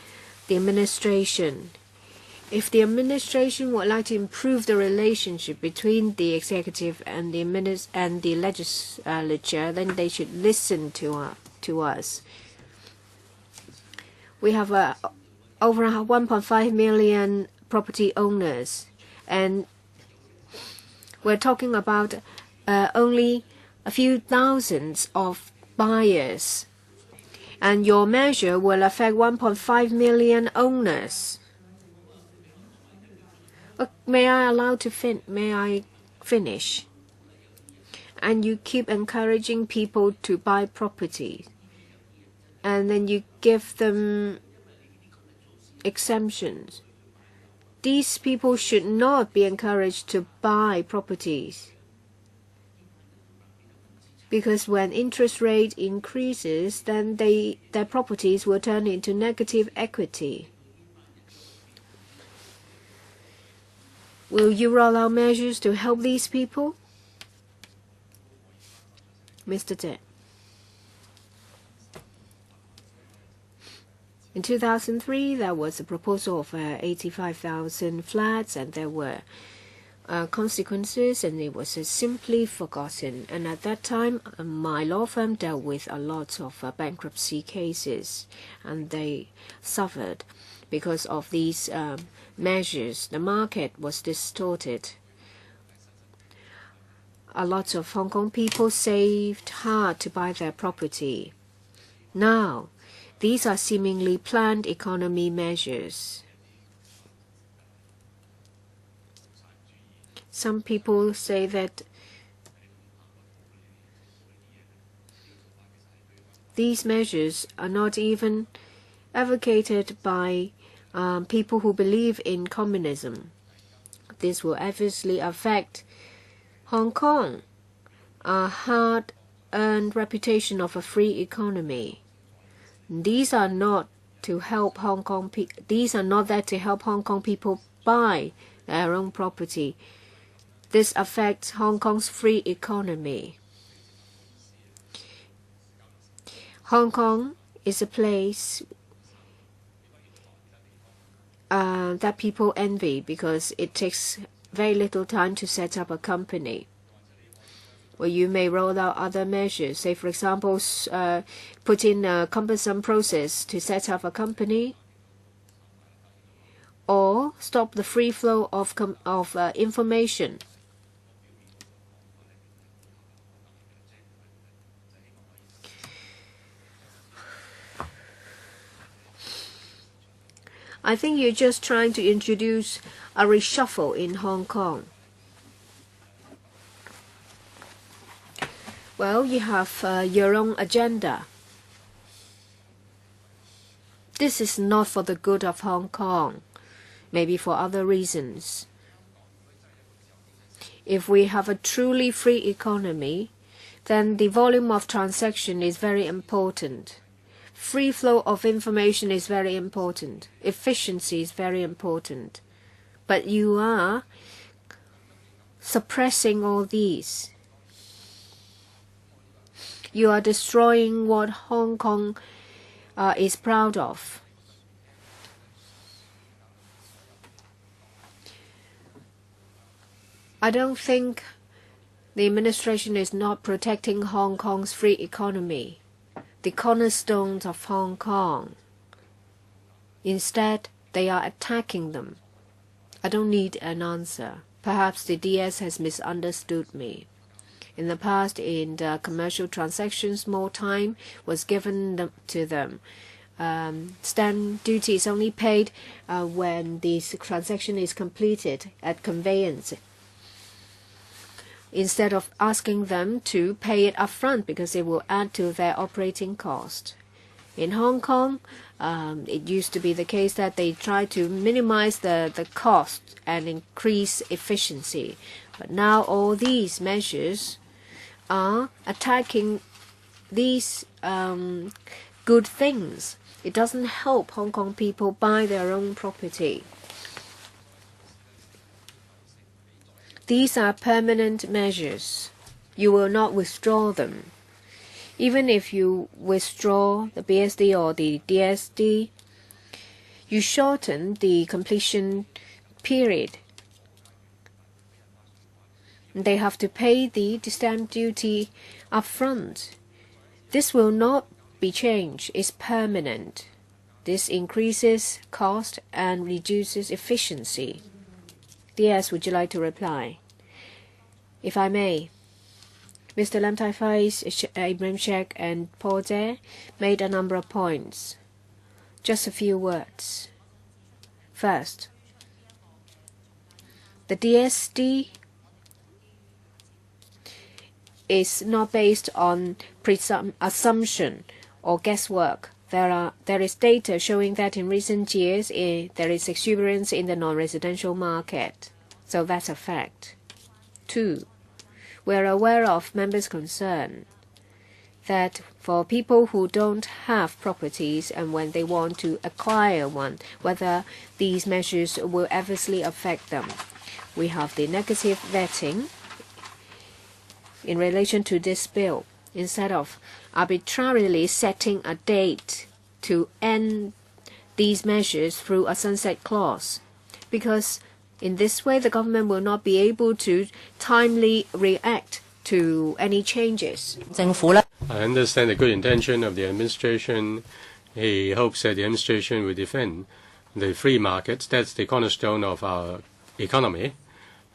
the administration. If the administration would like to improve the relationship between the executive and the legislature, then they should listen to us. We have over 1.5 million property owners, and we're talking about only a few thousands of buyers. And your measure will affect 1.5 million owners. May I finish? And you keep encouraging people to buy property, and then you give them exemptions. These people should not be encouraged to buy properties. Because when interest rate increases, then their properties will turn into negative equity. Will you roll out measures to help these people? Mr. Ted. In 2003, there was a proposal of 85,000 flats, and there were consequences, and it was simply forgotten. And at that time, my law firm dealt with a lot of bankruptcy cases, and they suffered because of these measures. The market was distorted. A lot of Hong Kong people saved hard to buy their property. Now, these are seemingly planned economy measures. Some people say that these measures are not even advocated by people who believe in communism. This will obviously affect Hong Kong, a hard-earned reputation of a free economy. These are not to help Hong Kong. These are not there to help Hong Kong people buy their own property. This affects Hong Kong's free economy. Hong Kong is a place that people envy because it takes very little time to set up a company. Well, you may roll out other measures, say for example, put in a cumbersome process to set up a company, or stop the free flow of information. I think you're just trying to introduce a reshuffle in Hong Kong. Well, you have your own agenda. This is not for the good of Hong Kong, maybe for other reasons. If we have a truly free economy, then the volume of transaction is very important. Free flow of information is very important. Efficiency is very important. But you are suppressing all these. You are destroying what Hong Kong is proud of. I don't think the administration is not protecting Hong Kong's free economy, the cornerstones of Hong Kong. Instead, they are attacking them. I don't need an answer. Perhaps the DS has misunderstood me. In the past, in the commercial transactions, more time was given to them. Stamp duty is only paid when the transaction is completed at conveyance, instead of asking them to pay it upfront because it will add to their operating cost. In Hong Kong, it used to be the case that they try to minimize the cost and increase efficiency. But now all these measures are attacking these good things. It doesn't help Hong Kong people buy their own property. These are permanent measures. You will not withdraw them. Even if you withdraw the BSD or the DSD, you shorten the completion period. They have to pay the stamp duty upfront. This will not be changed. It's permanent. This increases cost and reduces efficiency. DS, would you like to reply? If I may. Mr. Lam Tai Fai, Ibrahim Sheikh, and Paul Tse made a number of points. Just a few words. First, the DSD is not based on assumption or guesswork. There is data showing that in recent years there is exuberance in the non-residential market. So that's a fact. 2. We are aware of members' concern that for people who don't have properties and when they want to acquire one, whether these measures will adversely affect them. We have the negative vetting in relation to this bill, instead of arbitrarily setting a date to end these measures through a sunset clause, because in this way the government will not be able to timely react to any changes. I understand the good intention of the administration. He hopes that the administration will defend the free markets. That's the cornerstone of our economy.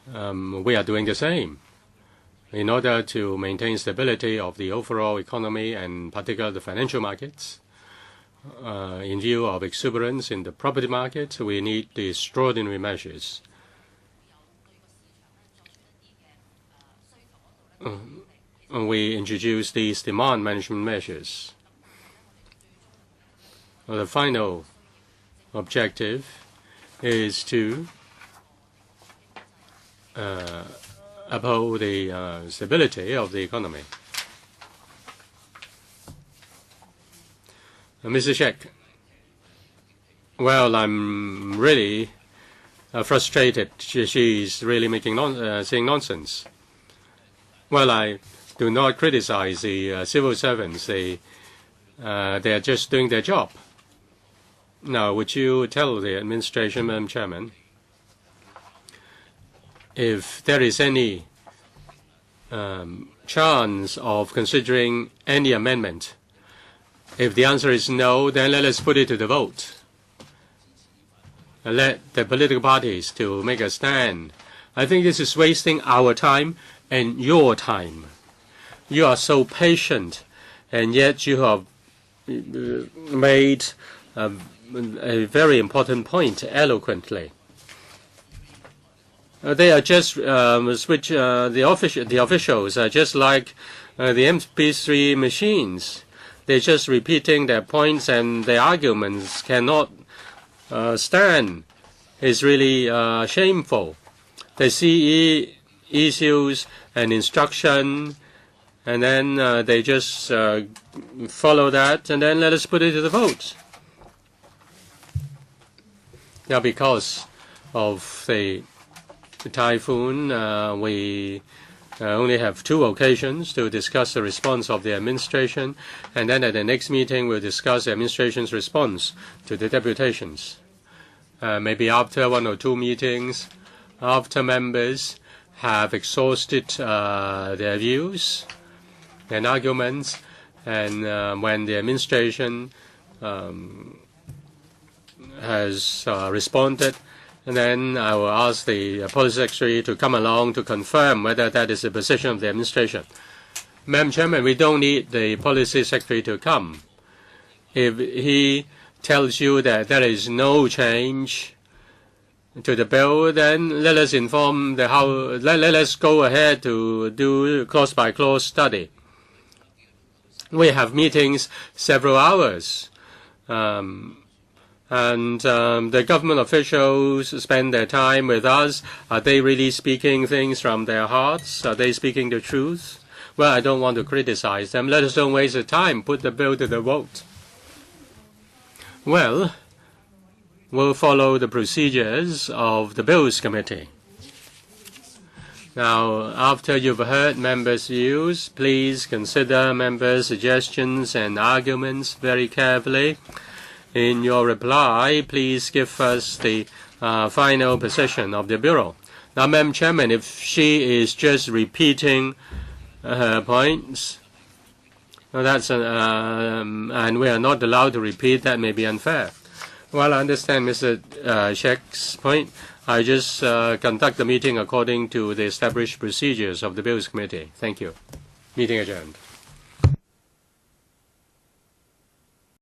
We are doing the same. In order to maintain stability of the overall economy and particularly the financial markets, in view of exuberance in the property market, we need the extraordinary measures. We introduce these demand management measures. Well, the final objective is to uphold the stability of the economy. Mr. Sheck, well, I'm really frustrated. She's really saying nonsense. Well, I do not criticize the civil servants. They are just doing their job. Now, would you tell the administration, Madam Chairman, if there is any chance of considering any amendment? If the answer is no, then let us put it to the vote. Let the political parties to make a stand. I think this is wasting our time and your time. You are so patient, and yet you have made a very important point eloquently. They are just the officials are just like the MP3 machines. They're just repeating their points, and their arguments cannot stand. It's really shameful. They see issues and instruction, and then they just follow that, and then let us put it to the vote. Now, because of the typhoon, we only have 2 occasions to discuss the response of the administration, and then at the next meeting we'll discuss the administration's response to the deputations. Maybe after 1 or 2 meetings, after members have exhausted their views and arguments, and when the administration has responded, and then I will ask the Policy Secretary to come along to confirm whether that is the position of the administration. Madam Chairman, we don't need the Policy Secretary to come. If he tells you that there is no change to the bill, then let us inform the House. Let us go ahead to do clause-by-clause study. We have meetings several hours. And the government officials spend their time with us. Are they really speaking things from their hearts? Are they speaking the truth? Well, I don't want to criticize them. Let us don't waste the time. Put the bill to the vote. Well, we'll follow the procedures of the Bills Committee. Now, after you've heard members' views, please consider members' suggestions and arguments very carefully. In your reply, please give us the final position of the Bureau. Now, Madam Chairman, if she is just repeating her points, that's and we are not allowed to repeat, that may be unfair. Well, I understand Mr. Sheck's point. I just conduct the meeting according to the established procedures of the Bills Committee. Thank you. Meeting adjourned.